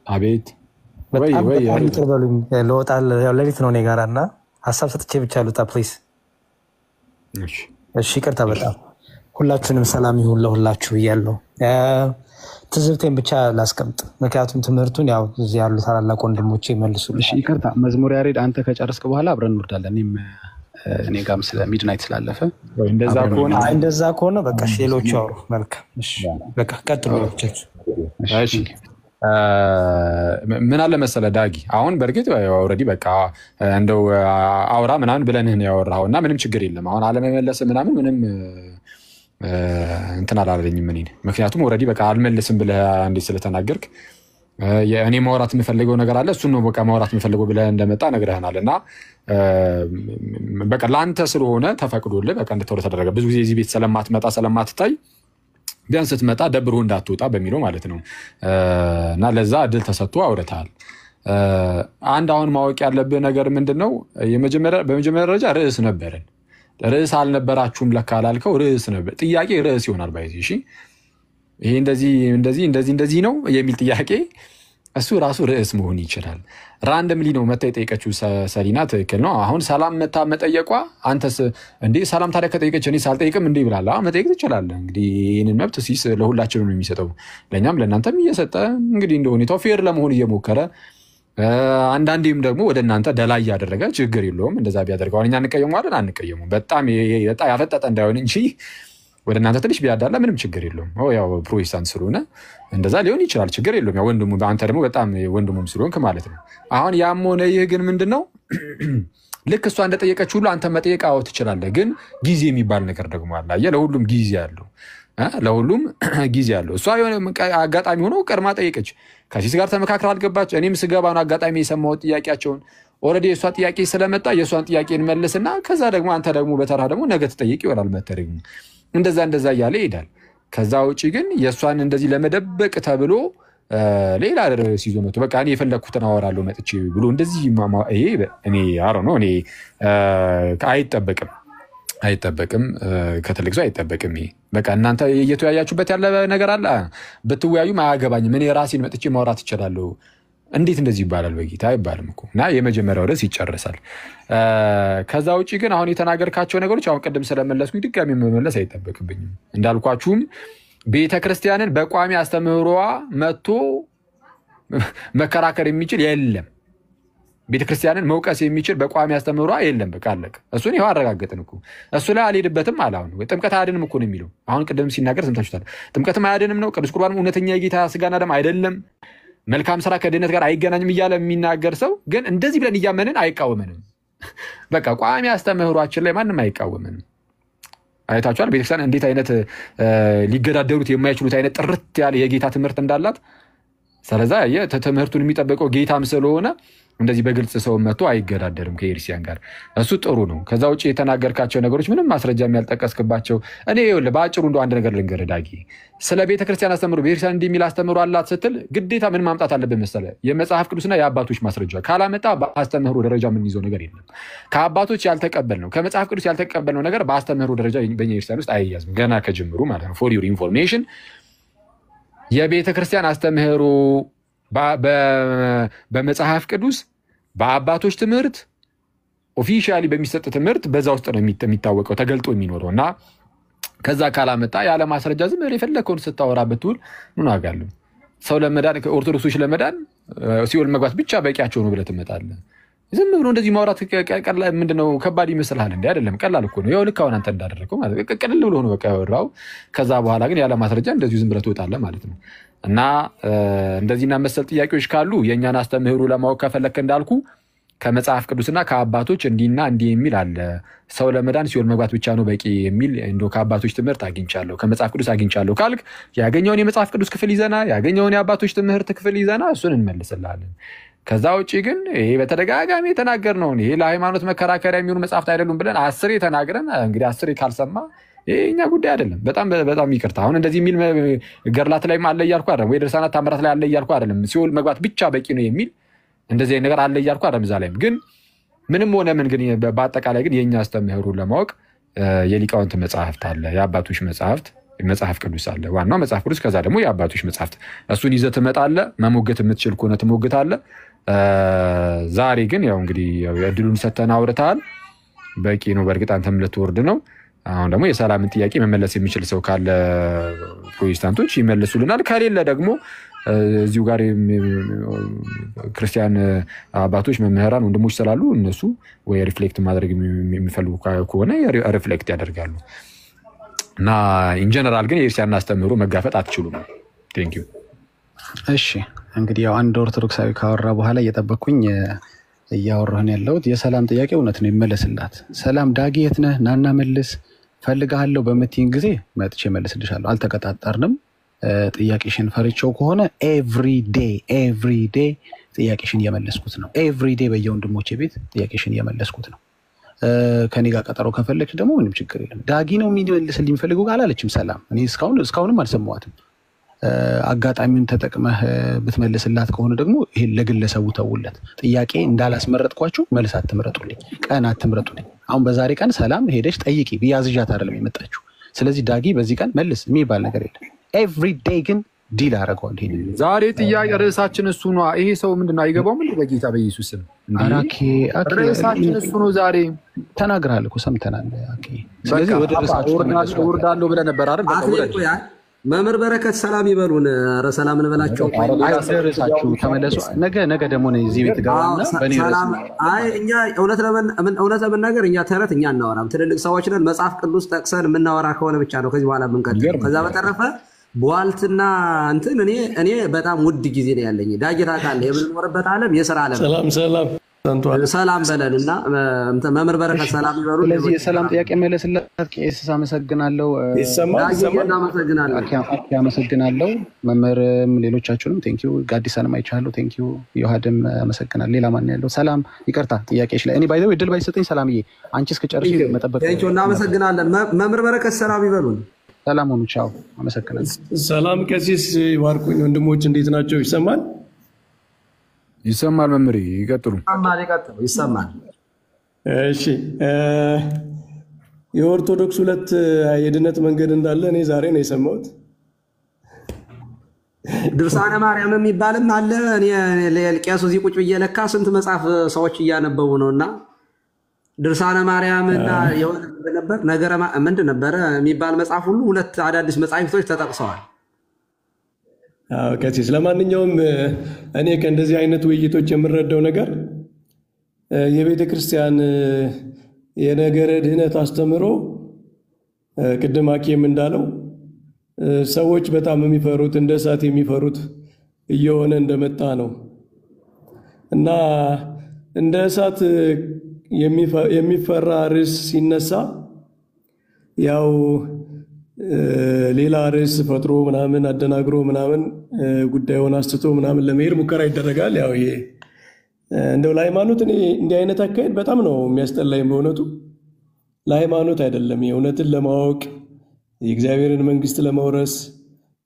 አቤት በጣም ይቅር በሉኝ። ለወጣ ለሊት ነው እኔ ጋር እና ሀሳብ ሰጥቼ ብቻ ልውጣ ፕሊዝ። እሺ ይቅርታ በጣም ሁላችሁንም ሰላም ይሁን ለሁላችሁ እያለሁ ትዝብቴን ብቻ ላስቀምጥ፣ ምክንያቱም ትምህርቱን ያው እዚህ ያሉ ታላላቅ ወንድሞቼ ይመልሱልኝ። እሺ ይቅርታ መዝሙር ያሬድ አንተ ከጨረስክ በኋላ አብረን እንወርዳለን። እኔ ጋርም ስለ ሚድናይት ስላለፈ እንደዛ ከሆነ በቃ ሌሎቹ አውሩ። መልካም እሺ በቃ ቀጥሉ። እሺ ምን አለ መሰለ ዳጊ፣ አሁን በእርግጥ ኦልሬዲ በቃ እንደው አውራ ምናምን ብለንህ ነው ያወራኸው እና ምንም ችግር የለም። አሁን አለመመለስ ምናምን ምንም እንትን አላለኝም እኔ። ምክንያቱም ኦልሬዲ በቃ አልመልስም ብለህ እንዴት ስለተናገርክ እኔ ማውራት የምፈልገው ነገር አለ እሱን ነው በቃ ማውራት የምፈልገው ብለህ እንደመጣ ነግረህናል እና በቃ ለአንተ ስለሆነ ተፈቅዶልህ በቃ እንድትወረ ተደረገ። ብዙ ጊዜ እዚህ ቤት ስለማትመጣ ስለማትታይ ቢያንስ ስትመጣ ደብሮ እንዳትወጣ በሚለው ማለት ነው እና ለዛ እድል ተሰጥቶ አውርተሃል። አንድ አሁን ማወቅ ያለብህ ነገር ምንድነው? በመጀመሪያ ደረጃ ርዕስ ነበረን። ርዕስ አልነበራችሁም ለካ አላልከው። ርዕስ ነበር። ጥያቄ ርዕስ ይሆናል ባይዚ። እሺ ይሄ እንደዚህ ነው የሚል ጥያቄ እሱ ራሱ ርዕስ መሆን ይችላል። ራንደምሊ ነው መታ የጠየቀችው ሰሊና፣ ትክክል ነው። አሁን ሰላም መታ መጠየቋ አንተስ እንዴ ሰላም ታዲያ ከጠየቀች እኔ ሳልጠይቅም እንዴ ብላላ መጠየቅ ትችላለህ። እንግዲህ ይህንን መብት ሲስ ለሁላችንም ነው የሚሰጠው፣ ለእኛም ለእናንተም እየሰጠ እንግዲህ እንደ ሁኔታው ፌር ለመሆን እየሞከረ አንዳንዴም ደግሞ ወደ እናንተ ደላይ እያደረገ ችግር የለውም እንደዛ ቢያደርገው እኛ እንቀየመዋለን አንቀየሙም። በጣም ያፈጠጠ እንዳይሆን እንጂ ወደ እናንተ ትንሽ ቢያዳላ ምንም ችግር የለውም። ያው ፕሮቴስታንት ስለሆነ እንደዛ ሊሆን ይችላል፣ ችግር የለውም። ያው ወንድሙ አንተ ደግሞ በጣም ወንድሙም ስለሆንክ ማለት ነው። አሁን ያም ሆነ ይህ ግን ምንድነው ልክ እሷ እንደጠየቀች ሁሉ አንተ መጠየቅ ትችላለህ። ግን ጊዜ የሚባል ነገር ደግሞ አለ። አየህ ለሁሉም ጊዜ አለው፣ ለሁሉም ጊዜ አለው። እሷ የሆነ አጋጣሚ ሆኖ ቀድማ ጠየቀች፣ ከሲስ ጋር ተመካክራ አልገባች። እኔም ስገባ ነው አጋጣሚ የሰማሁት ጥያቄያቸውን። ኦልሬዲ የእሷ ጥያቄ ስለመጣ የእሷን ጥያቄ እንመልስና ከዛ ደግሞ አንተ ደግሞ በተራ ደግሞ ነገ ትጠይቅ ይሆናል መተህ ደግሞ እንደዛ እያለ ይሄዳል። ከዛ ውጭ ግን የእሷን እንደዚህ ለመደበቅ ተብሎ ሌላ ርዕስ ይዞ መጥቶ በቃ እኔ የፈለግኩትን አወራለሁ መጥቼ ብሎ እንደዚህ ይሄ እኔ አሮ ነው እኔ አይጠበቅም ከትልቅ ሰው አይጠበቅም። ይሄ በቃ እናንተ እየተወያያችሁበት ያለ ነገር አለ፣ ብትወያዩም አያገባኝም። እኔ ራሴን መጥቼ ማውራት እችላለሁ። እንዴት እንደዚህ ይባላል? በጌታ አይባልም እኮ እና የመጀመሪያው ርዕስ ይጨርሳል። ከዛ ውጭ ግን አሁን የተናገርካቸው ነገሮች አሁን ቅድም ስለመለስኩኝ ድጋሚ መመለስ አይጠበቅብኝም። እንዳልኳችሁም ቤተክርስቲያንን በቋሚ አስተምህሮዋ መጥቶ መከራከር የሚችል የለም። ቤተክርስቲያንን መውቀስ የሚችል በቋሚ አስተምህሮዋ የለም። በቃ አለቀ። እሱን ይኸው አረጋገጥን እኮ። እሱ ላይ አልሄድበትም አለ። አሁን ጥምቀት አያድንም እኮ ነው የሚለው። አሁን ቅድም ሲናገር ሰምታችሁታል። ጥምቀትም አያድንም ነው። ቅዱስ ቁርባንም እውነተኛ የጌታ ስጋና ደም አይደለም፣ መልካም ስራ ከድህነት ጋር አይገናኝም እያለ የሚናገር ሰው ግን እንደዚህ ብለን እያመንን አይቃወመንም። በቃ ቋሚ አስተምህሯችን ላይ ማንም አይቃወመንም። አይታችኋል ቤተክርስቲያን እንዴት አይነት ሊገዳደሩት የማይችሉት አይነት ጥርት ያለ የጌታ ትምህርት እንዳላት። ስለዛ ትምህርቱን የሚጠብቀው ጌታም ስለሆነ እንደዚህ በግልጽ ሰው መጥቶ አይገዳደርም ከኤርሲያን ጋር። እሱ ጥሩ ነው። ከዛ ውጭ የተናገርካቸው ነገሮች ምንም ማስረጃ ያልጠቀስክባቸው። እኔ በአጭሩ እንደ አንድ ነገር ልንገርህ ዳጊ፣ ስለ ቤተክርስቲያን አስተምሮ ቤተክርስቲያን እንዲህ የሚል አስተምሮ አላት ስትል ግዴታ ምን ማምጣት አለብን መሰለህ? የመጽሐፍ ቅዱስና የአባቶች ማስረጃ ካላመጣ በአስተምህሮ ደረጃ የምንይዘው ነገር የለም። ከአባቶች ያልተቀበልነው ከመጽሐፍ ቅዱስ ያልተቀበልነው ነገር በአስተምህሮ ደረጃ በኛ ቤተክርስቲያን ውስጥ አይያዝም ገና ከጅምሩ ማለት ነው። ፎር ዩር ኢንፎርሜሽን የቤተክርስቲያን አስተምህሮ በመጽሐፍ ቅዱስ በአባቶች ትምህርት ኦፊሻሊ በሚሰጥ ትምህርት በዛ ውስጥ ነው የሚታወቀው ተገልጦ የሚኖረው እና ከዛ ካላመጣ ያለ ማስረጃ ዝም ብለህ የፈለከውን ስታወራ ብትውል ምን ዋጋ አለው? ሰው ለመዳን ኦርቶዶክሶች ለመዳን ሲኦል መግባት ብቻ በቂያቸው ነው ብለህ ትመጣለህ። ዝም ብሎ እንደዚህ ማውራት ምንድነው ከባድ ይመስልሃል? እንዴ አይደለም፣ ቀላል እኮ ነው። ያው ልክ አሁን አንተ እንዳደረገው ማለት ቀለል ብሎ ነው በቃ ያወራው። ከዛ በኋላ ግን ያለ ማስረጃ እንደዚሁ ዝም ብለህ ትወጣለህ ማለት ነው። እና እንደዚህና መሰል ጥያቄዎች ካሉ የእኛን አስተምህሮ ለማወቅ ከፈለክ እንዳልኩ ከመጽሐፍ ቅዱስና ከአባቶች እንዲና እንዲህ የሚል አለ። ሰው ለመዳን ሲኦል መግባት ብቻ ነው በቂ የሚል እንደው ከአባቶች ትምህርት አግኝቻለሁ ከመጽሐፍ ቅዱስ አግኝቻለሁ ካልክ ያገኘውን የመጽሐፍ ቅዱስ ክፍል ይዘና ያገኘውን የአባቶች ትምህርት ክፍል ይዘና እሱን እንመልስልሃለን። ከዛ ውጪ ግን ይሄ በተደጋጋሚ የተናገርነው ይሄ ለሃይማኖት መከራከሪያ የሚሆኑ መጽሐፍት አይደሉም ብለን 10 ተናግረን እንግዲህ 10 ካልሰማ ይሄ እኛ ጉዳይ አይደለም። በጣም ይቅርታ። አሁን እንደዚህ የሚል ገርላት ላይ አለ እያልኩ አይደለም፣ ወይ ድርሳናት ታምራት ላይ አለ እያልኩ አይደለም። ሲኦል መግባት ብቻ በቂ ነው የሚል እንደዚህ ነገር አለ እያልኩ አይደለም። እዛ ላይም ግን ምንም ሆነ ምን ግን በአጠቃላይ ግን የኛ አስተምህሮን ለማወቅ የሊቃውንት መጽሐፍት አለ፣ የአባቶች መጽሐፍ ቅዱስ አለ፣ ዋናው መጽሐፍ ቅዱስ፣ ከዛ ደግሞ የአባቶች መጽሐፍት። እሱን ይዘህ ትመጣለህ። መሞገት የምትችል ከሆነ ትሞግታለህ። ዛሬ ግን ያው እንግዲህ እድሉን ሰተን አውርተሃል፣ በቂ ነው። በእርግጥ አንተም ልትወርድ ነው። አሁን ደግሞ የሰላምን ጥያቄ መመለስ የሚችል ሰው ካለ ፕሮቴስታንቶች ይመልሱልናል፣ ከሌለ ደግሞ እዚሁ ጋር ክርስቲያን አባቶች መምህራን ወንድሞች ስላሉ እነሱ ወይ ሪፍሌክት ማድረግ የሚፈልጉ ከሆነ ሪፍሌክት ያደርጋሉ። እና ኢንጀነራል ግን የክርስቲያን አስተምህሮ መጋፈጥ አትችሉም። ቴንክ ዩ። እሺ እንግዲህ ያው አንድ ኦርቶዶክሳዊ ካወራ በኋላ እየጠበቅኩኝ እያወራሁን ያለሁት የሰላም ጥያቄ እውነት ነው፣ ይመለስላት። ሰላም ዳጊ የት ነህ? ናና መልስ ፈልግሃለሁ በምትይኝ ጊዜ መጥቼ መልስልሻለሁ። አልተቀጣጠርንም። ጥያቄሽን ፈርቼው ከሆነ ኤቭሪዴ ጥያቄሽን እየመለስኩት ነው። ኤቭሪዴ በየወንድሞቼ ቤት ጥያቄሽን እየመለስኩት ነው። ከኔ ጋር ቀጠሮ ከፈለግሽ ደግሞ ምንም ችግር የለም። ዳጊ ነው የሚመልስልኝ የሚፈልገው አላለችም ሰላም። እኔ እስካሁንም አልሰማዋትም። አጋጣሚውን ተጠቅመህ ብትመልስላት ከሆነ ደግሞ ይሄን ለግለሰቡ ተውለት። ጥያቄ እንዳላስመረጥኳችሁ መልስ አትምረጡልኝ፣ ቀን አትምረጡልኝ። አሁን በዛሬ ቀን ሰላም ሄደሽ ጠይቂ ብያዝዣት አይደለም የመጣችሁ። ስለዚህ ዳጊ በዚህ ቀን መልስ የሚባል ነገር የለም። ኤቭሪዴይ ግን ዲል አደረገዋል። ይሄ ዛሬ ጥያቄ ርዕሳችን እሱ ነው። ይሄ ሰው ምንድነው አይገባውም እንዴ? በጌታ በኢየሱስ ስም ርዕሳችን እሱ ነው። ዛሬ ተናግረሃል እኮ ሰምተናል። ስለዚህ ወደ ርዕሳችን ወርዳለሁ ብለህ ነበር አይደል? መምህር በረከት ሰላም ይበሉን። ኧረ ሰላም እንበላቸው። ርዕሳችሁ ተመለሱ። ነገ ደግሞ እዚህ ቤት ገባና በእኔ ሰላም። አይ እኛ እውነት ለመናገር እኛ ተረት እኛ እናወራም። ትልልቅ ሰዎች ነን። መጽሐፍ ቅዱስ ጠቅሰን የምናወራ ከሆነ ብቻ ነው ከዚህ በኋላ የምንቀጥለው። ከዛ በተረፈ በዋልትና እንትን እኔ በጣም ውድ ጊዜ ነው ያለኝ። ዳጊ ታውቃለህ፣ የምንኖርበት ዓለም የሥራ ዓለም። ሰላም በለንና መምህር በረከት ሰላም ይበሉ። ስለዚህ የሰላም ጥያቄ መለስላት። ቄስ አመሰግናለሁ። አመሰግናለሁ። መምህርም ሌሎቻችሁንም ቴንኪዩ። ጋዲሳንም አይቻለሁ። ቴንኪዩ። ዮሐድም አመሰግናለሁ። ሌላ ማን ያለው? ሰላም ይቅርታ፣ ጥያቄሽ ላይ እኔ ባይዘው እድል ባይሰጠኝ ሰላምዬ አንቺ እስከጨርሽ መጠበቅ። ቴንኪዩ፣ እናመሰግናለን። መምህር በረከት ሰላም ይበሉን። ሰላም ሁኑ። ቻው። አመሰግናለሁ። ሰላም ቀሲስ ይባርኩኝ። ወንድሞች እንዴት ናቸው? ይሰማል? ይሰማል። መምህር ይቀጥሉ። ይሰማል። እሺ የኦርቶዶክስ ሁለት የድነት መንገድ እንዳለ እኔ ዛሬ ነው የሰማሁት። ድርሳነ ማርያም የሚባልም አለ። እኔ ቄሱ እዚህ ቁጭ ብዬ ለካ ስንት መጽሐፍ ሰዎች እያነበቡ ነውና ድርሳነ ማርያምና የሆነ ነበር ነገረ ምንድን ነበረ የሚባል መጽሐፍ ሁሉ ሁለት አዳዲስ መጽሐፍቶች ተጠቅሰዋል። ቀሲስ ለማንኛውም እኔ ከእንደዚህ አይነት ውይይቶች የምረዳው ነገር የቤተ ክርስቲያን የነገረ ድህነት አስተምሮ ቅድም አኬም እንዳለው ሰዎች በጣም የሚፈሩት እንደ እሳት የሚፈሩት እየሆነ እንደመጣ ነው እና እንደ እሳት የሚፈራ ርዕስ ሲነሳ ያው ሌላ ርዕስ ፈጥሮ ምናምን አደናግሮ ምናምን ጉዳዩን አስትቶ ምናምን ለመሄድ ሙከራ ይደረጋል። ያው ይሄ እንደው ለሃይማኖት እኔ እንዲህ አይነት አካሄድ በጣም ነው የሚያስጠላኝ። በእውነቱ ለሃይማኖት አይደለም፣ የእውነትን ለማወቅ የእግዚአብሔርን መንግስት ለመውረስ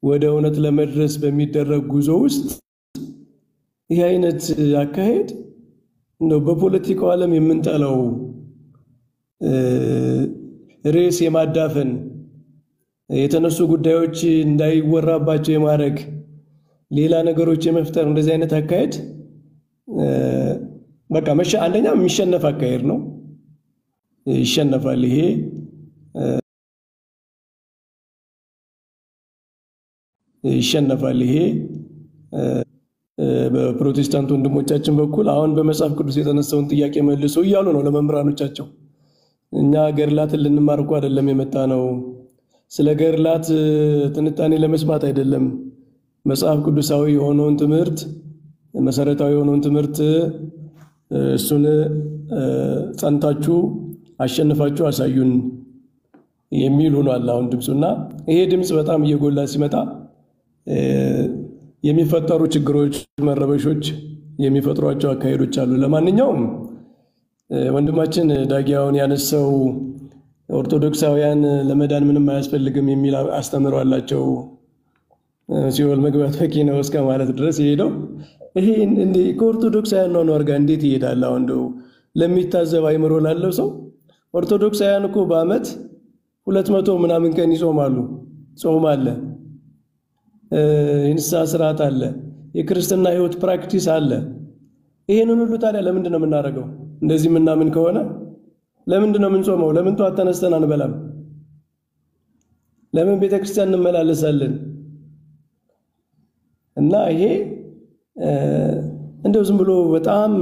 ወደ እውነት ለመድረስ በሚደረግ ጉዞ ውስጥ ይህ አይነት አካሄድ እንደው በፖለቲካው ዓለም የምንጠላው ርዕስ የማዳፈን የተነሱ ጉዳዮች እንዳይወራባቸው የማድረግ ሌላ ነገሮች የመፍጠር እንደዚህ አይነት አካሄድ በቃ አንደኛ የሚሸነፍ አካሄድ ነው። ይሸነፋል። ይሄ ይሸነፋል። ይሄ በፕሮቴስታንት ወንድሞቻችን በኩል አሁን በመጽሐፍ ቅዱስ የተነሳውን ጥያቄ መልሶ እያሉ ነው ለመምህራኖቻቸው። እኛ ገድላትን ልንማር እኮ አይደለም የመጣ ነው። ስለ ገድላት ትንታኔ ለመስማት አይደለም። መጽሐፍ ቅዱሳዊ የሆነውን ትምህርት፣ መሰረታዊ የሆነውን ትምህርት እሱን ጸንታችሁ አሸንፋችሁ አሳዩን የሚል ሆኗል አሁን ድምፁና ይሄ ድምፅ በጣም እየጎላ ሲመጣ የሚፈጠሩ ችግሮች፣ መረበሾች የሚፈጥሯቸው አካሄዶች አሉ። ለማንኛውም ወንድማችን ዳጊያውን ያነሳው ኦርቶዶክሳውያን ለመዳን ምንም አያስፈልግም የሚል አስተምሮ አላቸው፣ ሲኦል መግባት በቂ ነው እስከ ማለት ድረስ ይሄደው። ይሄ እንዴ ከኦርቶዶክሳውያን ነው ጋር እንዴት ይሄዳል? አሁን እንደው ለሚታዘብ አይምሮ ላለው ሰው ኦርቶዶክሳውያን እኮ በአመት 200 ምናምን ቀን ይጾማሉ። ጾም አለ፣ የንስሐ ስርዓት አለ፣ የክርስትና ህይወት ፕራክቲስ አለ። ይሄንን ሁሉ ታዲያ ለምንድን ነው የምናደርገው? እንደዚህ ምናምን ከሆነ ለምንድን ነው የምንጾመው? ለምን ጠዋት ተነስተን አንበላም? ለምን ቤተክርስቲያን እንመላለሳለን? እና ይሄ እንደው ዝም ብሎ በጣም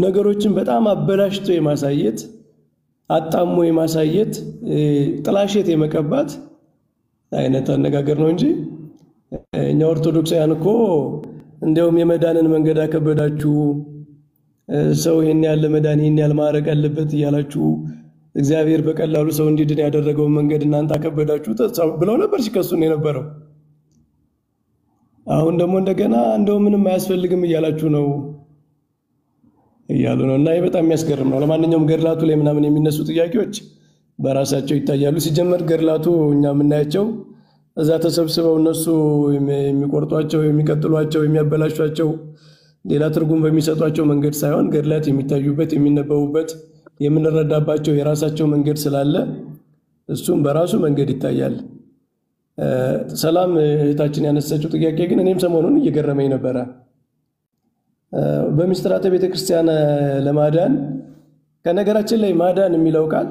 ነገሮችን በጣም አበላሽቶ የማሳየት አጣሞ የማሳየት ጥላሸት የመቀባት አይነት አነጋገር ነው እንጂ እኛ ኦርቶዶክሳውያን እኮ እንደውም የመዳንን መንገድ አከበዳችሁ፣ ሰው ይሄን ያለ መዳን ይሄን ያለ ማረግ አለበት እያላችሁ እግዚአብሔር በቀላሉ ሰው እንዲድን ያደረገው መንገድ እናንተ አከበዳችሁ ብለው ነበር ሲከሱን የነበረው። አሁን ደግሞ እንደገና እንደው ምንም አያስፈልግም እያላችሁ ነው እያሉ ነው። እና ይሄ በጣም የሚያስገርም ነው። ለማንኛውም ገድላቱ ላይ ምናምን የሚነሱ ጥያቄዎች በራሳቸው ይታያሉ። ሲጀመር ገድላቱ እኛ የምናያቸው እዛ ተሰብስበው እነሱ የሚቆርጧቸው፣ የሚቀጥሏቸው፣ የሚያበላሿቸው ሌላ ትርጉም በሚሰጧቸው መንገድ ሳይሆን ገድላት የሚታዩበት፣ የሚነበቡበት፣ የምንረዳባቸው የራሳቸው መንገድ ስላለ እሱም በራሱ መንገድ ይታያል። ሰላም እህታችን ያነሳችው ጥያቄ ግን እኔም ሰሞኑን እየገረመኝ ነበረ። በምስጢራተ ቤተክርስቲያን ለማዳን ከነገራችን ላይ ማዳን የሚለው ቃል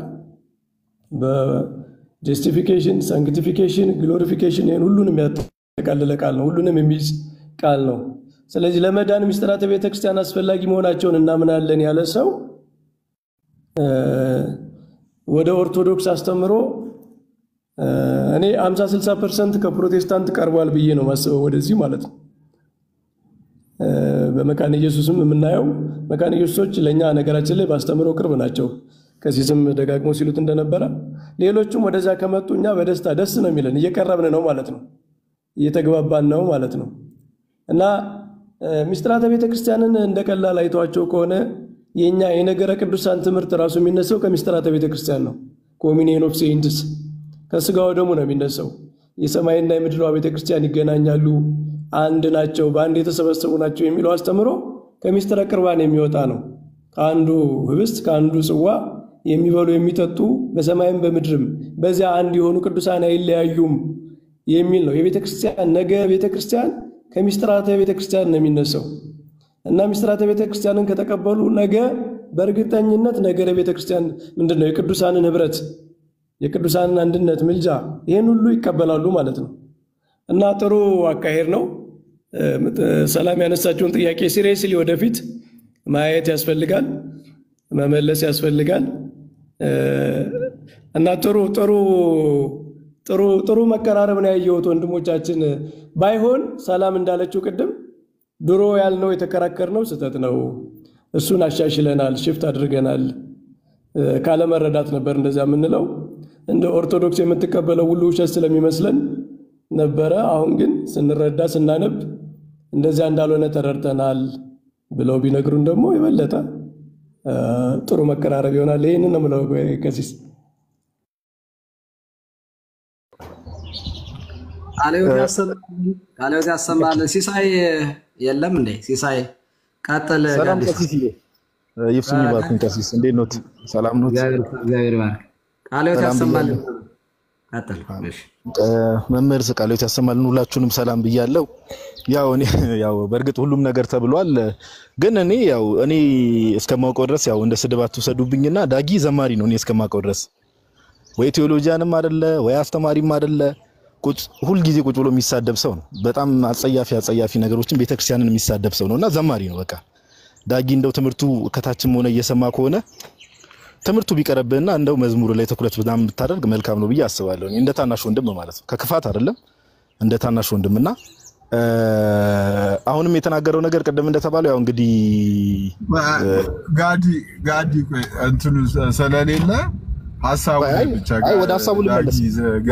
በጀስቲፊኬሽን፣ ሳንክቲፊኬሽን፣ ግሎሪፊኬሽን ይሄን ሁሉንም ያጠቃልላል ቃል ነው። ሁሉንም የሚይዝ ቃል ነው። ስለዚህ ለመዳን ምስጢራተ ቤተክርስቲያን አስፈላጊ መሆናቸውን እናምናለን ያለ ሰው ወደ ኦርቶዶክስ አስተምሮ እኔ 50-60% ከፕሮቴስታንት ቀርቧል ብዬ ነው ማስበው ወደዚህ ማለት ነው። በመካነ ኢየሱስም የምናየው መካነ ኢየሱሶች ለኛ ነገራችን ላይ ባስተምሮ ቅርብ ናቸው። ከዚህም ደጋግሞ ሲሉት እንደነበረ ሌሎችም ወደዛ ከመጡ እኛ በደስታ ደስ ነው የሚለን፣ እየቀረብን ነው ማለት ነው፣ እየተግባባን ነው ማለት ነው። እና ምስጢራተ ቤተክርስቲያንን እንደቀላል አይቷቸው ከሆነ የኛ የነገረ ቅዱሳን ትምህርት ራሱ የሚነሳው ከምስጢራተ ቤተክርስቲያን ነው። ኮሚኒየን ኦፍ ሴይንትስ ከስጋው ደሙ ነው የሚነሳው። የሰማይና የምድሯ ቤተክርስቲያን ይገናኛሉ፣ አንድ ናቸው፣ በአንድ የተሰበሰቡ ናቸው የሚለው አስተምሮ ከምስጢረ ቁርባን የሚወጣ ነው። ከአንዱ ህብስት ከአንዱ ጽዋ የሚበሉ የሚጠጡ በሰማይም በምድርም በዚያ አንድ የሆኑ ቅዱሳን አይለያዩም የሚል ነው። የቤተክርስቲያን ነገረ ቤተክርስቲያን ከምስጢራተ ቤተክርስቲያን ነው የሚነሳው። እና ምስጢራተ ቤተክርስቲያንን ከተቀበሉ ነገ በእርግጠኝነት ነገረ ቤተክርስቲያን ምንድነው? የቅዱሳንን ህብረት፣ የቅዱሳንን አንድነት፣ ምልጃ ይሄን ሁሉ ይቀበላሉ ማለት ነው። እና ጥሩ አካሄድ ነው። ሰላም ያነሳችውን ጥያቄ ሲሪየስሊ ወደፊት ማየት ያስፈልጋል፣ መመለስ ያስፈልጋል። እና ጥሩ መቀራረብ ነው ያየሁት ወንድሞቻችን። ባይሆን ሰላም እንዳለችው ቅድም ድሮ ያልነው የተከራከርነው ስህተት ነው፣ እሱን አሻሽለናል፣ ሽፍት አድርገናል። ካለ መረዳት ነበር እንደዛ የምንለው፣ እንደ ኦርቶዶክስ የምትቀበለው ሁሉ ውሸት ስለሚመስለን ነበረ። አሁን ግን ስንረዳ ስናነብ እንደዛ እንዳልሆነ ተረድተናል ብለው ቢነግሩን ደግሞ የበለጠ ጥሩ መቀራረብ ይሆናል። ይሄንን ነው የምለው። ከሲስ ቃልዮት ያሰማል። ሲሳይ የለም እንዴ? ሲሳይ ቀጥል። ሰላም ቀሲስ ይፍሱኝ ባርኩኝ። ቀሲስ እንዴት ነው? ሰላም ነው? እግዚአብሔር ይባርክ። ቃልዮት ያሰማል። ቀጥል። እሺ መምህር ቃልዮት ያሰማልን። ሁላችሁንም ሰላም ብያለሁ። ያው በእርግጥ ሁሉም ነገር ተብሏል፣ ግን እኔ እስከማውቀው ድረስ እንደ ስድብ አትውሰዱብኝና ዳጊ ዘማሪ ነው። እኔ እስከማውቀው ድረስ ወይ ቴዎሎጂያንም አይደለ ወይ አስተማሪም አይደለ፣ ሁል ጊዜ ቁጭ ብሎ የሚሳደብ ሰው ነው። በጣም አጸያፊ ነገሮችን ቤተክርስቲያንን የሚሳደብ ሰው ነውና ዘማሪ ነው። በቃ ዳጊ እንደው ትምህርቱ ከታችም ሆነ እየሰማ ከሆነ ትምህርቱ ቢቀርብና እንደው መዝሙሩ ላይ ትኩረት በጣም ብታደርግ መልካም ነው ብዬ አስባለሁ። እንደ ታናሽ ወንድም ማለት ነው፣ ከክፋት አይደለም፣ እንደ ታናሽ ወንድምና አሁንም የተናገረው ነገር ቅድም እንደተባለው እንግዲህ ጋዲ እንትኑ ስለሌለ ሐሳቡ ብቻ ወደ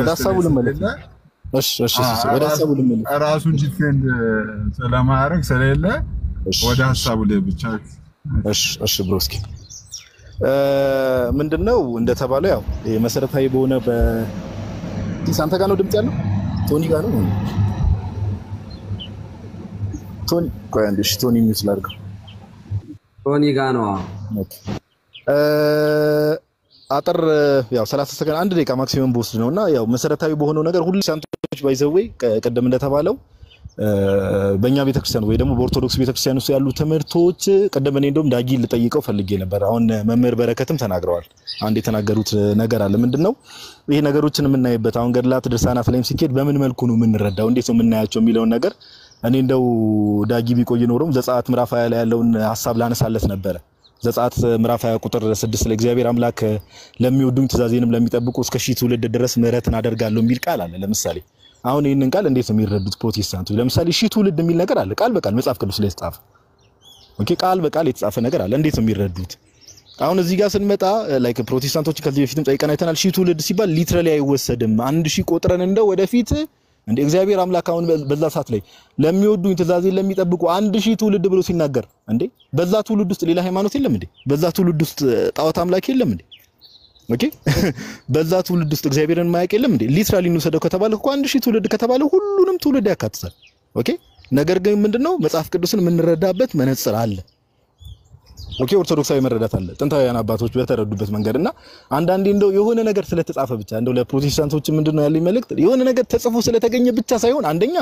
ሐሳቡ ልመለስ እሺ ወደ ሐሳቡ ልመለስ። ራሱን ዲፌንድ ስለማያደርግ ስለሌለ ወደ ሐሳቡ ላይ ብቻ እሺ ብሮስኪ ምንድነው እንደተባለው ያው መሰረታዊ በሆነ በሳንታ ጋር ነው ድምጽ ያለው ቶኒ ጋር ነው ቶኒ ቆይ አንዴ ቶኒ ሚውት ላድርገው ቶኒ ጋር ነው አጥር ያው 30 ሰከንድ 1 ደቂቃ ማክሲመም በወስድ ነውና ያው መሰረታዊ በሆነው ነገር ሁሉ ሳንቶች ባይዘዌ ቀደም እንደተባለው በእኛ ቤተክርስቲያን ወይ ደግሞ በኦርቶዶክስ ቤተክርስቲያን ውስጥ ያሉ ትምህርቶች ቀደም እኔ እንደውም ዳጊ ልጠይቀው ፈልጌ ነበር። አሁን መምህር በረከትም ተናግረዋል። አንድ የተናገሩት ነገር አለ። ምንድነው ይሄ ነገሮችን የምናይበት አሁን ገድላት ድርሳናት ላይም ሲኬድ በምን መልኩ ነው የምንረዳው እንዴት ነው የምናያቸው የሚለውን ነገር እኔ እንደው ዳጊ ቢቆይ ኖሮም ዘጸአት ምዕራፍ 20 ላይ ያለውን ሐሳብ ላነሳለት ነበር። ዘጸአት ምዕራፍ 20 ቁጥር 6 ላይ እግዚአብሔር አምላክ ለሚወዱኝ ትእዛዜንም ለሚጠብቁ እስከ ሺህ ትውልድ ድረስ ምሕረትን አደርጋለሁ የሚል ቃል አለ። ለምሳሌ አሁን ይሄንን ቃል እንዴት ነው የሚረዱት ፕሮቴስታንቶች? ለምሳሌ ሺህ ትውልድ የሚል ነገር አለ ቃል በቃል መጽሐፍ ቅዱስ ላይ የተጻፈ ኦኬ፣ ቃል በቃል የተጻፈ ነገር አለ። እንዴት ነው የሚረዱት? አሁን እዚህ ጋር ስንመጣ ላይክ ፕሮቴስታንቶች ከዚህ በፊትም ጠይቀን አይተናል። ሺህ ትውልድ ሲባል ሊትራሊ አይወሰድም። 1000 ቆጥረን እንደው ወደፊት እንደ እግዚአብሔር አምላክ አሁን በዛ ሰዓት ላይ ለሚወዱኝ ትእዛዜን ለሚጠብቁ 1000 ትውልድ ብሎ ሲናገር እንዴ በዛ ትውልድ ውስጥ ሌላ ሃይማኖት የለም እንዴ? በዛ ትውልድ ውስጥ ጣዖት አምላክ የለም እንዴ? ኦኬ በዛ ትውልድ ውስጥ እግዚአብሔርን ማያውቅ የለም እንዴ? ሊትራሊ እንወሰደው ከተባለ እኮ 1000 ትውልድ ከተባለ ሁሉንም ትውልድ ያካትታል። ኦኬ ነገር ግን ምንድነው መጽሐፍ ቅዱስን የምንረዳበት መነጽር አለ። ኦኬ ኦርቶዶክሳዊ መረዳት አለ ጥንታውያን አባቶች በተረዱበት መንገድና አንዳንዴ እንደው የሆነ ነገር ስለተጻፈ ብቻ እንደው ለፕሮቴስታንቶች ምንድነው ያለኝ መልእክት የሆነ ነገር ተጽፎ ስለተገኘ ብቻ ሳይሆን አንደኛ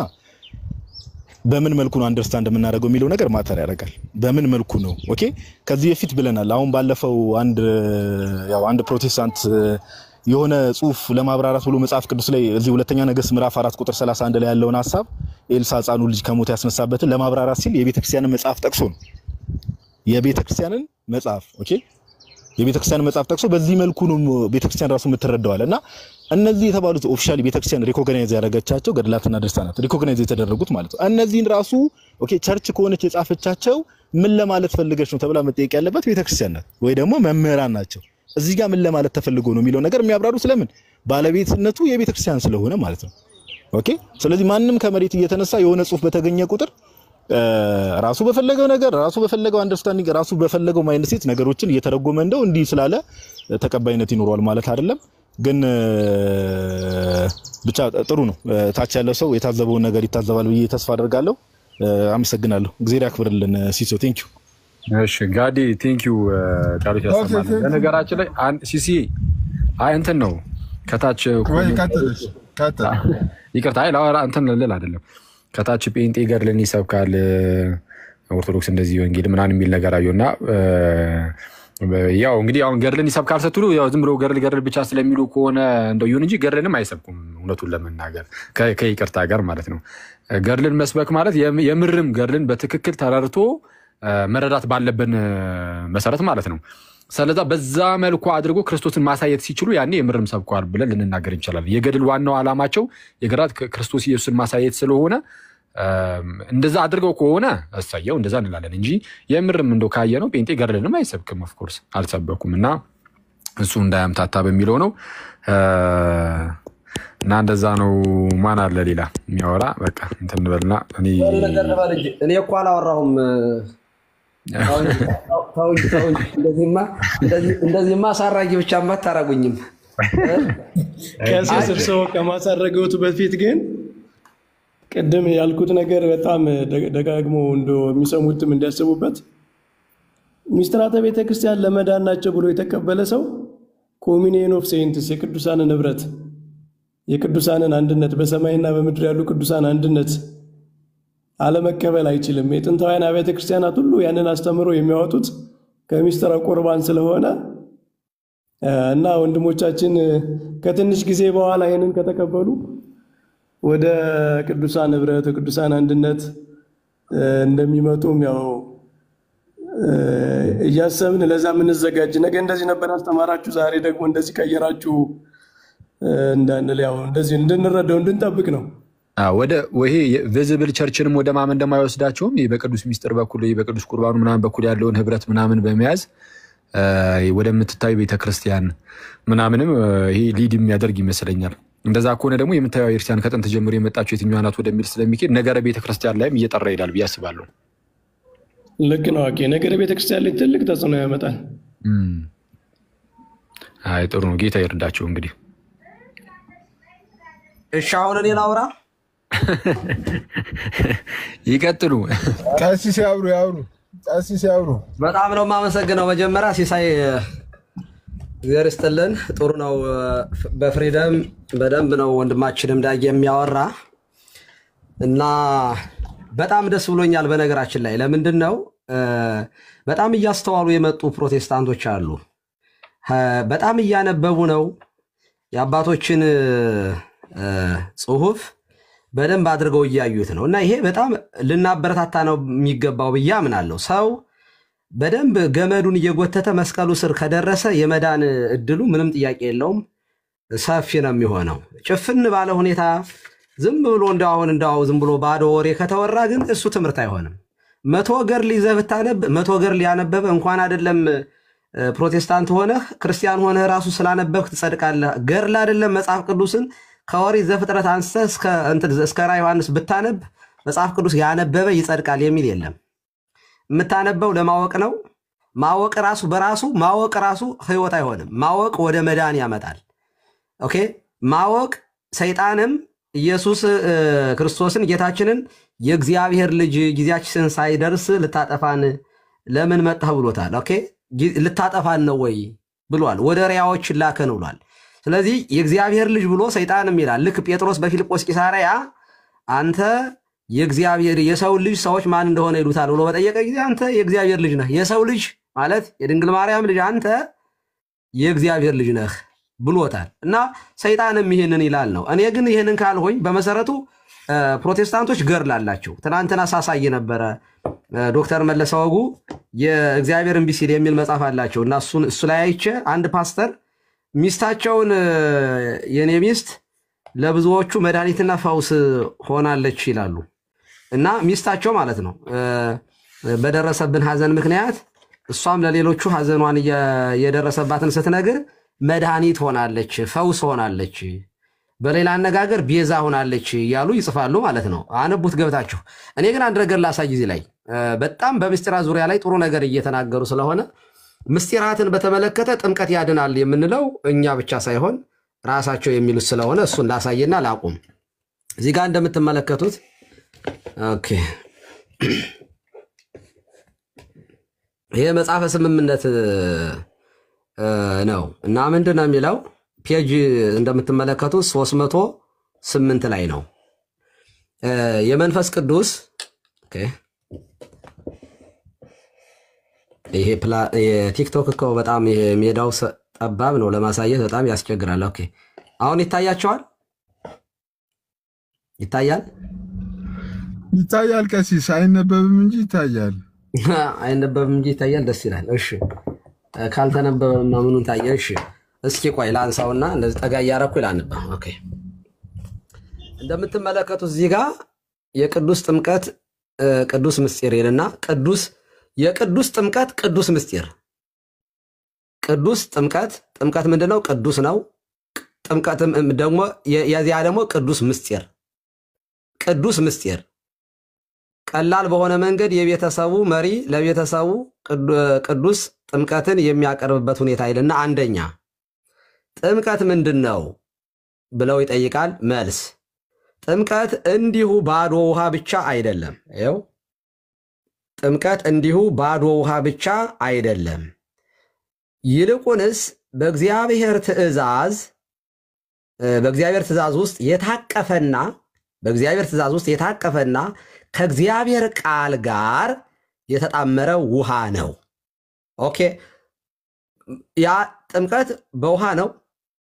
በምን መልኩ ነው አንደርስታንድ የምናደርገው የሚለው ነገር ማተር ያደርጋል። በምን መልኩ ነው ኦኬ ከዚህ በፊት ብለናል። አሁን ባለፈው አንድ ፕሮቴስታንት የሆነ ጽሁፍ ለማብራራት ብሎ መጽሐፍ ቅዱስ ላይ እዚህ ሁለተኛ ነገሥት ምዕራፍ 4 ቁጥር 31 ላይ ያለውን ሐሳብ ኤልሳ ሕፃኑ ልጅ ከሞት ያስነሳበትን ለማብራራት ሲል የቤተክርስቲያንን መጽሐፍ ጠቅሶ ነው የቤተክርስቲያንን መጽሐፍ ኦኬ የቤተክርስቲያንን መጽሐፍ ጠቅሶ በዚህ መልኩ ነው ቤተክርስቲያን ራሱ የምትረዳዋልና እነዚህ የተባሉት ኦፊሻሊ ቤተክርስቲያን ሪኮግናይዝ ያደረገቻቸው ገድላትና ድርሳናት ሪኮግናይዝ የተደረጉት ማለት ነው። እነዚህን ራሱ ኦኬ ቸርች ከሆነች የጻፈቻቸው ምን ለማለት ፈልገሽ ነው ተብላ መጠየቅ ያለበት ቤተክርስቲያን ናት ወይ ደግሞ መምህራን ናቸው። እዚህ ጋር ምን ለማለት ተፈልጎ ነው የሚለው ነገር የሚያብራሩ ስለምን ባለቤትነቱ የቤተክርስቲያን ስለሆነ ማለት ነው። ኦኬ ስለዚህ ማንንም ከመሬት እየተነሳ የሆነ ጽሁፍ በተገኘ ቁጥር ራሱ በፈለገው ነገር ራሱ በፈለገው አንደርስታንዲንግ ራሱ በፈለገው ማይንድሴት ነገሮችን እየተረጎመ እንደው እንዲህ ስላለ ተቀባይነት ይኖረዋል ማለት አይደለም። ግን ብቻ ጥሩ ነው። ታች ያለው ሰው የታዘበውን ነገር ይታዘባል ብዬ ተስፋ አደርጋለሁ። አመሰግናለሁ። እግዚአብሔር ያክብርልን። ሲሶ ቴንክ ዩ። እሺ ጋዲ ቴንክ ዩ። ቃሉ ያሰማል። ለነገራችን ላይ ሲሲ እንትን ነው ከታች ይቅርታ ላወራ እንትን ልል አይደለም ከታች ጴንጤ ገድልን ይሰብካል ኦርቶዶክስ እንደዚህ ወንጌል ምናምን የሚል ነገር አየውና ያው እንግዲህ አሁን ገድልን ይሰብካል ስትሉ ያው ዝም ብሎ ገድል ብቻ ስለሚሉ ከሆነ እንደው ይሁን እንጂ ገድልንም አይሰብኩም እውነቱን ለመናገር ከይቅርታ ጋር ማለት ነው። ገድልን መስበክ ማለት የምርም ገድልን በትክክል ተረድቶ መረዳት ባለብን መሰረት ማለት ነው። ስለዚህ በዛ መልኩ አድርጎ ክርስቶስን ማሳየት ሲችሉ ያኔ የምርም ሰብኳል ብለን ልንናገር እንችላለን። የገድል ዋናው ዓላማቸው የገድላት ክርስቶስ ኢየሱስን ማሳየት ስለሆነ እንደዛ አድርገው ከሆነ እሰየው እንደዛ እንላለን እንጂ የምርም እንደው ካየ ነው ጴንጤ ገድልንም አይሰብክም። ኦፍ ኮርስ አልሰበኩም እና እሱ እንዳያምታታ በሚለው ነው እና እንደዛ ነው። ማን አለ ሌላ የሚያወራ? በቃ እንትን እንበልና እኔ እኮ አላወራሁም። እንደዚህማ አሳራጊ ብቻማ አታረጉኝም። ከስር ሰው ከማሳረገውቱ በፊት ግን ቅድም ያልኩት ነገር በጣም ደጋግሞ የሚሰሙትም እንዲያስቡበት ሚስጥራተ ቤተክርስቲያን ለመዳን ናቸው ብሎ የተቀበለ ሰው ኮሚኒየን ኦፍ ሴንትስ የቅዱሳንን ህብረት የቅዱሳንን አንድነት በሰማይና በምድር ያሉ ቅዱሳን አንድነት አለመቀበል አይችልም። የጥንታውያን አብያተ ክርስቲያናት ሁሉ ያንን አስተምሮ የሚያወጡት ከሚስጥረ ቁርባን ስለሆነ እና ወንድሞቻችን ከትንሽ ጊዜ በኋላ ይሄንን ከተቀበሉ ወደ ቅዱሳን ህብረት ቅዱሳን አንድነት እንደሚመጡም ያው እያሰብን ለዛ ምን ዘጋጅ ነገ እንደዚህ ነበር አስተማራችሁ ዛሬ ደግሞ እንደዚህ ቀየራችሁ እንዳንል ያው እንደዚህ እንድንረዳው እንድንጠብቅ ነው። ወደ ይሄ ቪዚብል ቸርችንም ወደ ማመን እንደማይወስዳቸውም በቅዱስ ሚስጥር በኩል በቅዱስ ቁርባኑ ምናምን በኩል ያለውን ህብረት ምናምን በመያዝ ወደምትታዩ ቤተክርስቲያን ምናምንም ይሄ ሊድ የሚያደርግ ይመስለኛል። እንደዛ ከሆነ ደግሞ የምታየው ክርስቲያን ከጥንት ጀምሮ የመጣችው የትኛዋ ናት ወደሚል ስለሚሄድ ነገረ ቤተክርስቲያን ላይም እየጠራ ይሄዳል ብዬ አስባለሁ። ልክ ነው። ነገረ ቤተክርስቲያን ላይ ትልቅ ተጽዕኖ ያመጣል። አይ ጥሩ ነው። ጌታ ይርዳቸው። እንግዲህ እሺ አሁን እኔ ላውራ። ይቀጥሉ። ቀሲስ ያውሩ። በጣም ነው የማመሰግነው። መጀመሪያ ሲሳይ እግዚአብሔር ይስጥልን። ጥሩ ነው። በፍሪደም በደንብ ነው ወንድማችንም ዳጊ የሚያወራ እና በጣም ደስ ብሎኛል። በነገራችን ላይ ለምንድን ነው በጣም እያስተዋሉ የመጡ ፕሮቴስታንቶች አሉ። በጣም እያነበቡ ነው የአባቶችን ጽሁፍ በደንብ አድርገው እያዩት ነው እና ይሄ በጣም ልናበረታታ ነው የሚገባው ብዬ አምናለሁ። ሰው በደንብ ገመዱን እየጎተተ መስቀሉ ስር ከደረሰ የመዳን እድሉ ምንም ጥያቄ የለውም፣ ሰፊ ነው የሚሆነው። ጭፍን ባለ ሁኔታ ዝም ብሎ እንዳው ዝም ብሎ ባዶ ወሬ ከተወራ ግን እሱ ትምህርት አይሆንም። 100 ገድል ይዘህ ብታነብ 100 ገድል ያነበበ እንኳን አይደለም ፕሮቴስታንት ሆነህ ክርስቲያን ሆነህ ራሱ ስላነበብክ ትጸድቃለህ። ገድል አይደለም መጽሐፍ ቅዱስን ከኦሪት ዘፍጥረት አንስተህ እስከ ራዕየ ዮሐንስ ብታነብ መጽሐፍ ቅዱስ ያነበበ ይጸድቃል የሚል የለም። የምታነበው ለማወቅ ነው። ማወቅ ራሱ በራሱ ማወቅ ራሱ ህይወት አይሆንም። ማወቅ ወደ መዳን ያመጣል። ኦኬ ማወቅ ሰይጣንም ኢየሱስ ክርስቶስን ጌታችንን የእግዚአብሔር ልጅ ጊዜያችን ሳይደርስ ልታጠፋን ለምን መጣህ ብሎታል። ኦኬ ልታጠፋን ነው ወይ ብሏል። ወደ ሪያዎች ላከን ብሏል። ስለዚህ የእግዚአብሔር ልጅ ብሎ ሰይጣንም ይላል። ልክ ጴጥሮስ በፊልጶስ ቂሳርያ አንተ የእግዚአብሔር የሰው ልጅ ሰዎች ማን እንደሆነ ይሉታል ብሎ በጠየቀ ጊዜ አንተ የእግዚአብሔር ልጅ ነህ፣ የሰው ልጅ ማለት የድንግል ማርያም ልጅ አንተ የእግዚአብሔር ልጅ ነህ ብሎታል። እና ሰይጣንም ይሄንን ይላል ነው። እኔ ግን ይሄንን ካልሆኝ በመሰረቱ ፕሮቴስታንቶች ገድል አላቸው። ትናንትና ሳሳይ ነበረ ዶክተር መለሰ ወጉ የእግዚአብሔር እምቢ ሲል የሚል መጽሐፍ አላቸው እና እሱ ላይ አይቼ አንድ ፓስተር ሚስታቸውን የኔ ሚስት ለብዙዎቹ መድኃኒትና ፈውስ ሆናለች ይላሉ እና ሚስታቸው ማለት ነው በደረሰብን ሐዘን ምክንያት እሷም ለሌሎቹ ሐዘኗን የደረሰባትን ስትነግር መድኃኒት ሆናለች፣ ፈውስ ሆናለች፣ በሌላ አነጋገር ቤዛ ሆናለች እያሉ ይጽፋሉ ማለት ነው። አነቡት ገብታችሁ። እኔ ግን አንድ ነገር ላሳይ እዚህ ላይ በጣም በምስጢራት ዙሪያ ላይ ጥሩ ነገር እየተናገሩ ስለሆነ ምስጢራትን በተመለከተ ጥምቀት ያድናል የምንለው እኛ ብቻ ሳይሆን ራሳቸው የሚሉት ስለሆነ እሱን ላሳይና ላቁም። እዚህ ጋር እንደምትመለከቱት ኦኬ ይሄ መጽሐፈ ስምምነት ነው እና ምንድነው የሚለው ፔጅ እንደምትመለከቱት 308 ላይ ነው የመንፈስ ቅዱስ ኦኬ ይሄ የቲክቶክ እኮ በጣም ሜዳው ጠባብ ነው ለማሳየት በጣም ያስቸግራል። ኦኬ አሁን ይታያቸዋል? ይታያል። ቀሲስ አይነበብም እንጂ ይታያል። አይነበብም እንጂ ይታያል። ደስ ይላል። እሺ ካልተነበበና ምኑን ታየ? እሺ እስኪ ቆይ ላንሳውና እንደዚህ ጠጋ እያረኩ ላንባ። ኦኬ እንደምትመለከቱት እዚህ ጋር የቅዱስ ጥምቀት ቅዱስ ምስጢር ይልና የቅዱስ ጥምቀት ቅዱስ ምስጢር ቅዱስ ጥምቀት ምንድነው? ቅዱስ ነው። ጥምቀትም ደግሞ የዚያ ደግሞ ቅዱስ ምስጢር ቀላል በሆነ መንገድ የቤተሰቡ መሪ ለቤተሰቡ ቅዱስ ጥምቀትን የሚያቀርብበት ሁኔታ ይልና አንደኛ ጥምቀት ምንድነው ብለው ይጠይቃል። መልስ ጥምቀት እንዲሁ ባዶ ውሃ ብቻ አይደለም። ይኸው ጥምቀት እንዲሁ ባዶ ውሃ ብቻ አይደለም። ይልቁንስ በእግዚአብሔር ትእዛዝ ውስጥ የታቀፈና ከእግዚአብሔር ቃል ጋር የተጣመረ ውሃ ነው። ኦኬ ያ ጥምቀት በውሃ ነው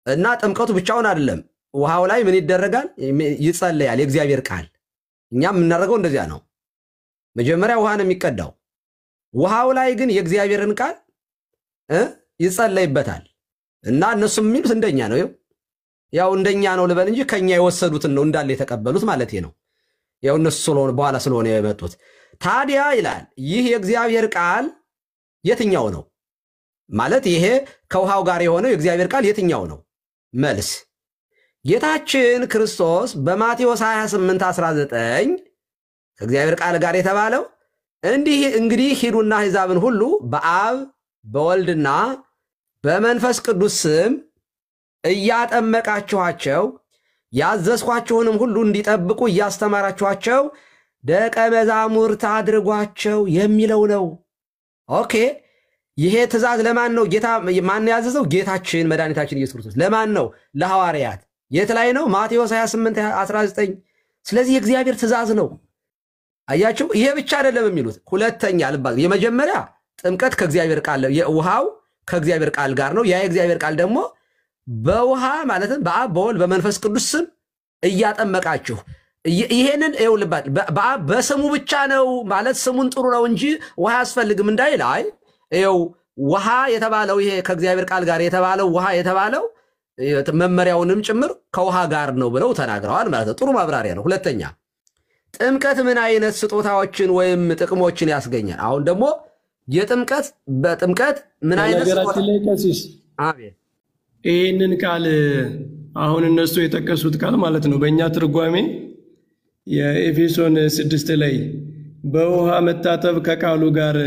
እና ጥምቀቱ ብቻውን አይደለም። ውሃው ላይ ምን ይደረጋል? ይጸለያል። የእግዚአብሔር ቃል እኛም የምናደርገው እንደዚያ ነው። መጀመሪያ ውሃ ነው የሚቀዳው። ውሃው ላይ ግን የእግዚአብሔርን ቃል ይጸለይበታል እና እነሱም የሚሉት እንደኛ ነው። ያው እንደኛ ነው ልበል እንጂ ከኛ የወሰዱትን ነው እንዳለ የተቀበሉት ማለት ነው። ያው እነሱ ስለሆነ በኋላ ስለሆነ የመጡት። ታዲያ ይላል ይህ የእግዚአብሔር ቃል የትኛው ነው ማለት ይሄ ከውሃው ጋር የሆነው የእግዚአብሔር ቃል የትኛው ነው? መልስ ጌታችን ክርስቶስ በማቴዎስ 28:19 ከእግዚአብሔር ቃል ጋር የተባለው እንግዲህ ሂዱና አሕዛብን ሁሉ በአብ በወልድና በመንፈስ ቅዱስ ስም እያጠመቃችኋቸው ያዘዝኳችሁንም ሁሉ እንዲጠብቁ እያስተማራችኋቸው ደቀ መዛሙርት አድርጓቸው የሚለው ነው። ኦኬ፣ ይሄ ትእዛዝ ለማን ነው? ማን ያዘዘው? ጌታችን መድኃኒታችን ኢየሱስ ክርስቶስ። ለማን ነው? ለሐዋርያት። የት ላይ ነው? ማቴዎስ 28:19። ስለዚህ የእግዚአብሔር ትእዛዝ ነው። አያችሁ፣ ይሄ ብቻ አይደለም የሚሉት። ሁለተኛ የመጀመሪያ ጥምቀት ከእግዚአብሔር ቃል ውሃው ከእግዚአብሔር ቃል ጋር ነው። ያ የእግዚአብሔር ቃል ደግሞ በውሃ ማለትም በአብ በወልድ በመንፈስ ቅዱስ ስም እያጠመቃችሁ ይሄንን ይውልባት በአብ በስሙ ብቻ ነው ማለት ስሙን ጥሩ ነው እንጂ ውሃ ያስፈልግም እንዳይል አይ ይው ውሃ የተባለው ይሄ ከእግዚአብሔር ቃል ጋር የተባለው ውሃ የተባለው መመሪያውንም ጭምር ከውሃ ጋር ነው ብለው ተናግረዋል ማለት ነው። ጥሩ ማብራሪያ ነው። ሁለተኛ ጥምቀት ምን አይነት ስጦታዎችን ወይም ጥቅሞችን ያስገኛል? አሁን ደግሞ በጥምቀት ምን አይነት ነገራችን ላይ ቀሲስ አሜን ይህንን ቃል አሁን እነሱ የጠቀሱት ቃል ማለት ነው በእኛ ትርጓሜ የኤፌሶን 6 ላይ በውሃ መታጠብ ከቃሉ ጋር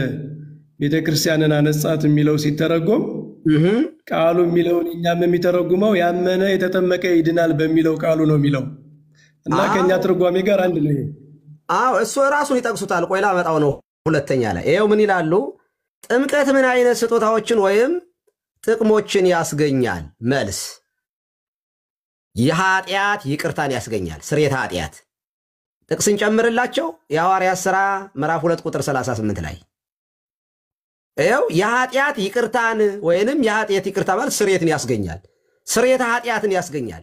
ቤተክርስቲያንን አነጻት የሚለው ሲተረጎም ቃሉ የሚለውን እኛም የሚተረጉመው ያመነ የተጠመቀ ይድናል በሚለው ቃሉ ነው የሚለው እና ከኛ ትርጓሜ ጋር አንድ ነው። አዎ እሱ ራሱን ይጠቅሱታል። ቆይ ላመጣው ነው። ሁለተኛ ላይ ይሄው ምን ይላሉ? ጥምቀት ምን አይነት ስጦታዎችን ወይም ጥቅሞችን ያስገኛል? መልስ የኃጢአት ይቅርታን ያስገኛል። ስርየተ ኃጢአት ጥቅስን ጨምርላቸው። የሐዋርያት ሥራ ምዕራፍ 2 ቁጥር 38 ላይ ይሄው የኃጢአት ይቅርታን ወይንም የኃጢአት ይቅርታ ማለት ስርየትን ያስገኛል። ስርየተ ኃጢአትን ያስገኛል።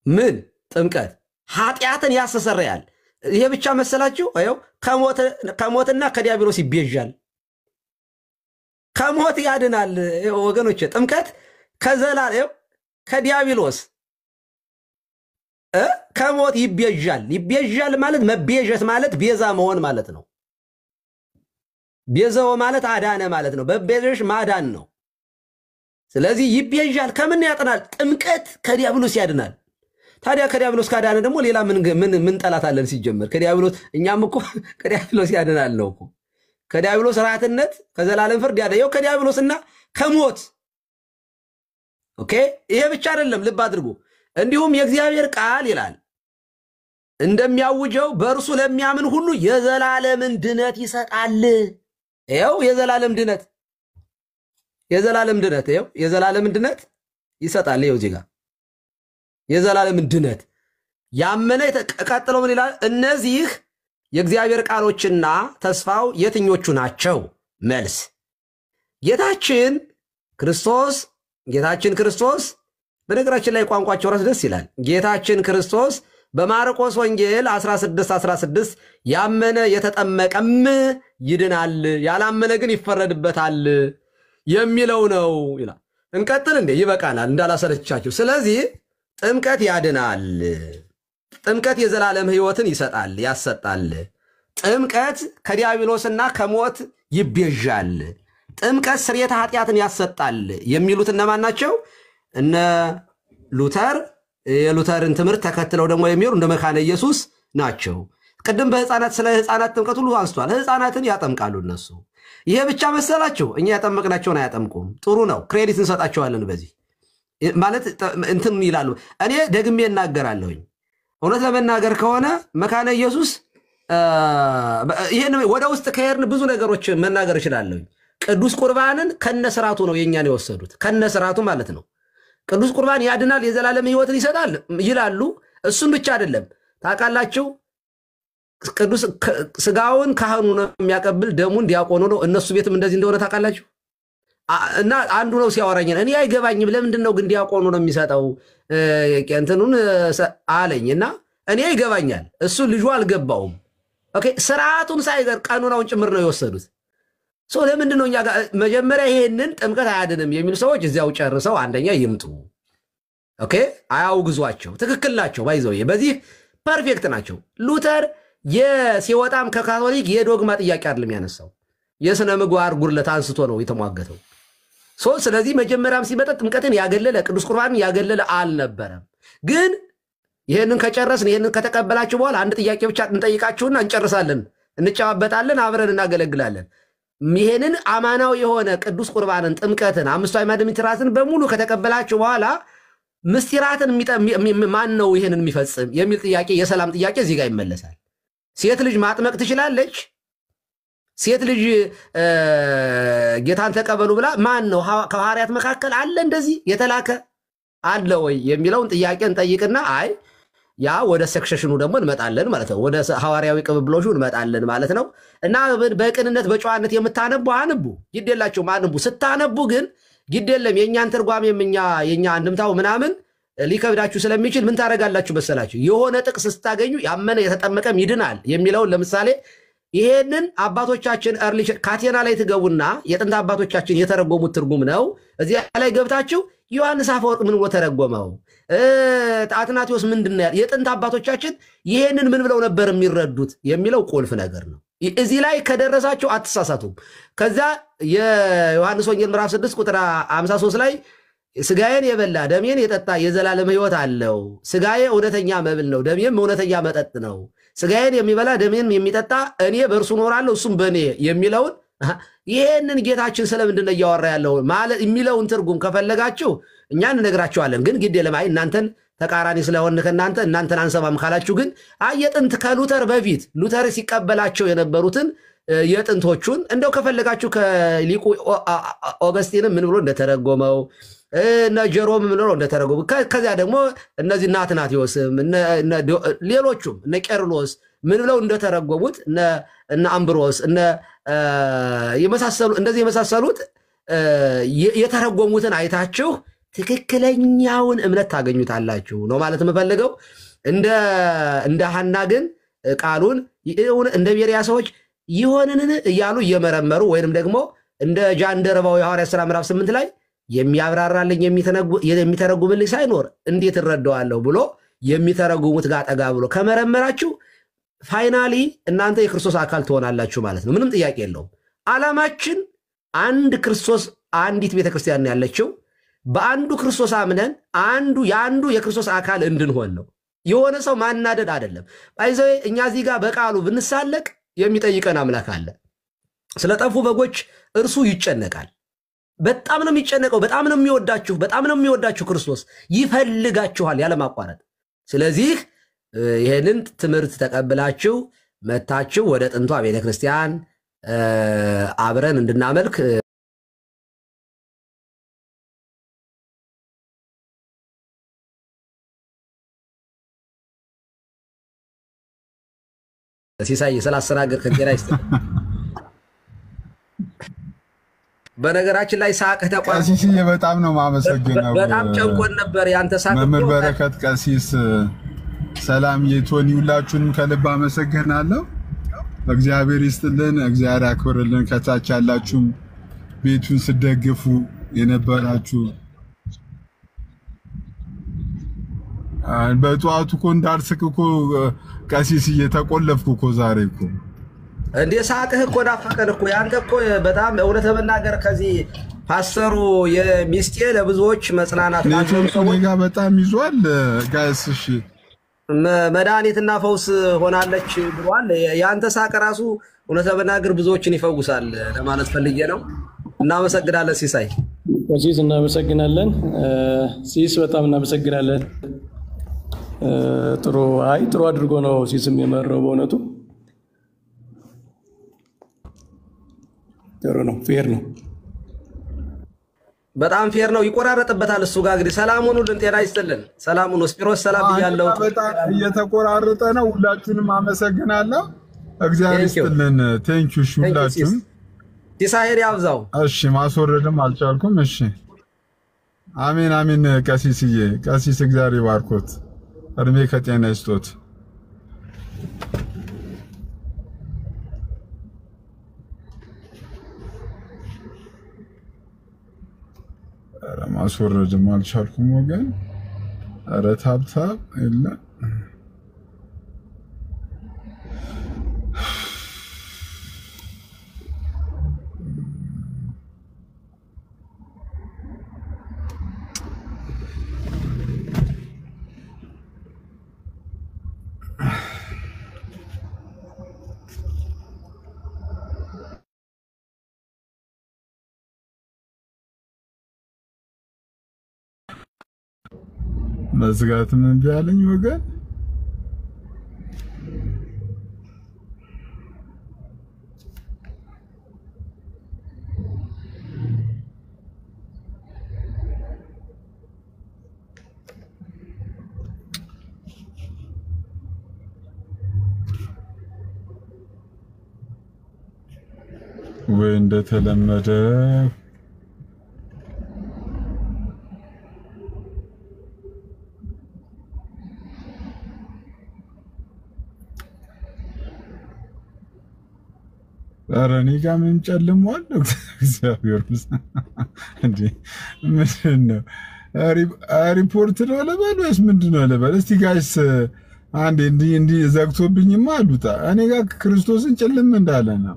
ምን ጥምቀት ኃጢአትን ያስተሰርያል። ይሄ ብቻ መሰላችሁ? ይሄው ከሞትና ከዲያብሎስ ይቤዣል። ከሞት ያድናል። ወገኖች ጥምቀት ከዲያብሎስ ከሞት ይቤዣል። ይቤዣል ማለት መቤዠት ማለት ቤዛ መሆን ማለት ነው። ቤዛው ማለት አዳነ ማለት ነው። በቤዠሽ ማዳን ነው። ስለዚህ ይቤዣል። ከምን ያጥናል? ጥምቀት ከዲያብሎስ ያድናል። ታዲያ ከዲያብሎስ ካዳነ ደግሞ ሌላ ምን ጠላት አለን? ሲጀመር ከዲያብሎስ እኛም እኮ ከዲያብሎስ ያድናል ነው እኮ ከዲያብሎስ ራትነት ከዘላለም ፍርድ ያደየው ከዲያብሎስና ከሞት። ኦኬ፣ ይሄ ብቻ አይደለም፣ ልብ አድርጉ። እንዲሁም የእግዚአብሔር ቃል ይላል እንደሚያውጀው በእርሱ ለሚያምን ሁሉ የዘላለምን ድነት ይሰጣል። ይኸው የዘላለም ድነት ይኸው የዘላለምን ድነት ይሰጣል። ይኸው እዚህ ጋር የዘላለምን ድነት ያመነ ቀጥሎ ምን ይላል? እነዚህ የእግዚአብሔር ቃሎችና ተስፋው የትኞቹ ናቸው? መልስ ጌታችን ክርስቶስ በነገራችን ላይ ቋንቋቸው ራስ ደስ ይላል። ጌታችን ክርስቶስ በማርቆስ ወንጌል 16:16 ያመነ የተጠመቀም ይድናል፣ ያላመነ ግን ይፈረድበታል የሚለው ነው ይላል። እንቀጥል እንዴ? ይበቃናል እንዳላሰለቻችሁ። ስለዚህ ጥምቀት ያድናል። ጥምቀት የዘላለም ሕይወትን ይሰጣል ያሰጣል። ጥምቀት ከዲያብሎስና ከሞት ይቤዣል። ጥምቀት ስርየተ ኃጢአትን ያሰጣል የሚሉት እነማን ናቸው? እነ ሉተር የሉተርን ትምህርት ተከትለው ደግሞ የሚሄዱ እንደ መካነ ኢየሱስ ናቸው። ቅድም በህፃናት ስለ ህፃናት ጥምቀት ሁሉ አንስቷል። ህፃናትን ያጠምቃሉ እነሱ። ይሄ ብቻ መሰላቸው? እኛ ያጠመቅናቸውን አያጠምቁም። ጥሩ ነው፣ ክሬዲት እንሰጣቸዋለን። በዚህ ማለት እንትን ይላሉ። እኔ ደግሜ እናገራለሁኝ። እውነት ለመናገር ከሆነ መካነ ኢየሱስ ይሄን ወደ ውስጥ ከሄድን ብዙ ነገሮች መናገር እችላለሁኝ። ቅዱስ ቁርባንን ከነስርዓቱ ነው የኛን የወሰዱት፣ ከነስርዓቱ ማለት ነው። ቅዱስ ቁርባን ያድናል፣ የዘላለም ሕይወትን ይሰጣል ይላሉ። እሱም ብቻ አይደለም ታውቃላችሁ፣ ቅዱስ ስጋውን ካህኑ ነው የሚያቀብል፣ ደሙን ዲያቆኑ ነው። እነሱ ቤትም እንደዚህ እንደሆነ ታውቃላችሁ። እና አንዱ ነው ሲያወራኝ፣ እኔ አይገባኝም፣ ለምንድን ነው ግን ዲያቆኑ ነው የሚሰጠው እንትኑን አለኝ። እና እኔ ይገባኛል፣ እሱ ልጁ አልገባውም። ኦኬ፣ ስርዓቱን ሳይቀር ቀኑናውን ጭምር ነው የወሰዱት። ሰው ለምንድን ነው እኛ ጋር መጀመሪያ ይሄንን ጥምቀት አያድንም የሚሉ ሰዎች እዚያው ጨርሰው አንደኛ ይምጡ። ኦኬ፣ አያውግዟቸው። ትክክል ናቸው፣ ባይዘው በዚህ ፐርፌክት ናቸው። ሉተር ሲወጣም ከካቶሊክ የዶግማ ጥያቄ አይደለም ያነሳው፣ የሥነ ምግባር ጉድለት አንስቶ ነው የተሟገተው። ስለዚህ መጀመሪያም ሲመጣ ጥምቀትን ያገለለ ቅዱስ ቁርባንን ያገለለ አልነበረም። ግን ይሄንን ከጨረስን ይሄንን ከተቀበላችሁ በኋላ አንድ ጥያቄ ብቻ እንጠይቃችሁና እንጨርሳለን፣ እንጨዋበጣለን፣ አብረን እናገለግላለን። ይሄንን አማናዊ የሆነ ቅዱስ ቁርባንን፣ ጥምቀትን፣ አምስቱ አዕማደ ምስጢራትን በሙሉ ከተቀበላችሁ በኋላ ምስጢራትን ማን ነው ይሄንን የሚፈጽም የሚል ጥያቄ፣ የሰላም ጥያቄ እዚህ ጋር ይመለሳል። ሴት ልጅ ማጥመቅ ትችላለች? ሴት ልጅ ጌታን ተቀበሉ ብላ ማን ነው ከሐዋርያት መካከል አለ እንደዚህ የተላከ አለ ወይ የሚለውን ጥያቄ እንጠይቅና አይ ያ ወደ ሰክሰሽኑ ደግሞ እንመጣለን ማለት ነው። ወደ ሐዋርያዊ ቅብብሎሹ እንመጣለን ማለት ነው። እና በቅንነት በጨዋነት የምታነቡ አንቡ፣ ግድ የላችሁም አንቡ። ስታነቡ ግን ግድ የለም የእኛን ትርጓሜም የእኛ አንድምታው ምናምን ሊከብዳችሁ ስለሚችል ምን ታደርጋላችሁ መሰላችሁ? የሆነ ጥቅስ ስታገኙ ያመነ የተጠመቀም ይድናል የሚለውን ለምሳሌ ይሄንን አባቶቻችን ካቴና ላይ ትገቡና የጥንት አባቶቻችን የተረጎሙት ትርጉም ነው። እዚያ ላይ ገብታችሁ ዮሐንስ አፈወርቅ ምን ብሎ ተረጎመው፣ አትናቴዎስ ምንድነው ያለው፣ የጥንት አባቶቻችን ይሄንን ምን ብለው ነበር የሚረዱት የሚለው ቁልፍ ነገር ነው። እዚህ ላይ ከደረሳችሁ አትሳሳቱም። ከዛ የዮሐንስ ወንጌል ምዕራፍ 6 ቁጥር 53 ላይ ስጋዬን የበላ ደሜን የጠጣ የዘላለም ሕይወት አለው፣ ስጋዬ እውነተኛ መብል ነው፣ ደሜም እውነተኛ መጠጥ ነው፣ ስጋዬን የሚበላ ደሜን የሚጠጣ እኔ በእርሱ እኖራለሁ እሱም በእኔ የሚለውን ይሄንን ጌታችን ስለምንድን ነው እያወራ ያለው ማለት የሚለውን ትርጉም ከፈለጋችሁ እኛ እንነግራችኋለን። ግን ግድ የለም አይ እናንተን ተቃራኒ ስለሆነ ከእናንተ እናንተን አንሰማም ካላችሁ ግን የጥንት ከሉተር በፊት ሉተር ሲቀበላቸው የነበሩትን የጥንቶቹን እንደው ከፈለጋችሁ ከሊቁ ኦገስቲንም ምን ብሎ እንደተረጎመው እነ ጀሮም ምን ብሎ እንደተረጎመው ከዚያ ደግሞ እነዚህ አትናቴዎስም ሌሎቹም እነ ቄርሎስ ምን ብለው እንደተረጎሙት እነ አምብሮስ እንደዚህ የመሳሰሉት የተረጎሙትን አይታችሁ ትክክለኛውን እምነት ታገኙታላችሁ ነው ማለት የምፈልገው። እንደ ሐና ግን ቃሉን እንደ ቤሪያ ሰዎች ይሆንን እያሉ እየመረመሩ ወይንም ደግሞ እንደ ጃንደረባው የሐዋርያት ሥራ ምዕራፍ 8 ላይ የሚያብራራልኝ የሚተረጉምልኝ ሳይኖር እንዴት እረዳዋለሁ ብሎ የሚተረጉሙት ጋር ጠጋ ብሎ ከመረመራችሁ ፋይናሊ እናንተ የክርስቶስ አካል ትሆናላችሁ ማለት ነው። ምንም ጥያቄ የለውም። ዓላማችን አንድ ክርስቶስ አንዲት ቤተክርስቲያን ያለችው በአንዱ ክርስቶስ አምነን የአንዱ የክርስቶስ አካል እንድንሆን ነው። የሆነ ሰው ማናደድ አይደለም። ባይዘው እኛ እዚህ ጋር በቃሉ ብንሳለቅ የሚጠይቀን አምላክ አለ። ስለጠፉ በጎች እርሱ ይጨነቃል። በጣም ነው የሚጨነቀው። በጣም ነው የሚወዳችሁ ክርስቶስ ይፈልጋችኋል ያለማቋረጥ። ስለዚህ ይሄንን ትምህርት ተቀብላችሁ መታችሁ ወደ ጥንቷ ቤተክርስቲያን አብረን እንድናመልክ ሲሳይ ስላስተናገር ከጤና ይስጥ። በነገራችን ላይ ሳቅህ ተቋም ቀሲስዬ በጣም ነው ማመሰግነው። በጣም ጨንቆን ነበር ያንተ ሳቅ። መምህር በረከት ቀሲስ ሰላም የቶኒ ሁላችሁንም ከልብ አመሰግናለሁ። እግዚአብሔር ይስጥልን፣ እግዚአብሔር ያክብርልን። ከታች ያላችሁም ቤቱን ስደግፉ የነበራችሁ በጧቱ እኮ እንዳልስቅ እኮ ቀሲስ እየተቆለፍኩ እኮ ዛሬ እኮ እንዴ ሳቅህ እኮ ናፈቀን እኮ ያንተ እኮ በጣም እውነት ለመናገር ከዚህ ፓስተሩ የሚስቴ ለብዙዎች መጽናናት ጋር በጣም ይዟል ጋይስ። እሺ መድኃኒትና ፈውስ ሆናለች ብሏል። ያንተ ሳቅ ራሱ እውነት ለመናገር ብዙዎችን ይፈውሳል ለማለት ፈልጌ ነው። እናመሰግናለን ሲሳይ። ቀሲስ እናመሰግናለን። ሲስ በጣም እናመሰግናለን። ጥሩ አድርጎ ነው ሲስም የመረው በእውነቱ ጥሩ ነው፣ ፌር ነው፣ በጣም ፌር ነው። ይቆራረጥበታል እሱ ጋር እንግዲህ ሰላም ሁኑልን፣ ጤና ይስጥልን። ሰላም ሁኑ። ስፒሮስ ሰላም ብያለሁ። በጣም እየተቆራረጠ ነው። ሁላችሁንም አመሰግናለሁ። እግዚአብሔር ይስጥልን። ቴንክ ዩ ሁላችሁም። ሲሳይር ያብዛው። እሺ ማስወረድም አልቻልኩም። እሺ አሜን አሜን። ቀሲስዬ ቀሲስ እግዚአብሔር ይባርኮት፣ እድሜ ከጤና ይስጦት። ማስወረድም አልቻልኩም ወገን። ኧረ ታብታብ የለ መዝጋትም እምቢ አለኝ ወገን። ወይ እንደተለመደ ኧረ እኔ ጋር ምን ጨልሟል? እግዚአብሔር ይመስገን። እንዴ ምንድን ነው ሪፖርት ነው ልበል ወይስ ምንድን ነው ልበል? እስቲ ጋይስ አንዴ እንዲህ ዘግቶብኝማ አሉታ እኔ ጋር ክርስቶስን ጨልም እንዳለ ነው።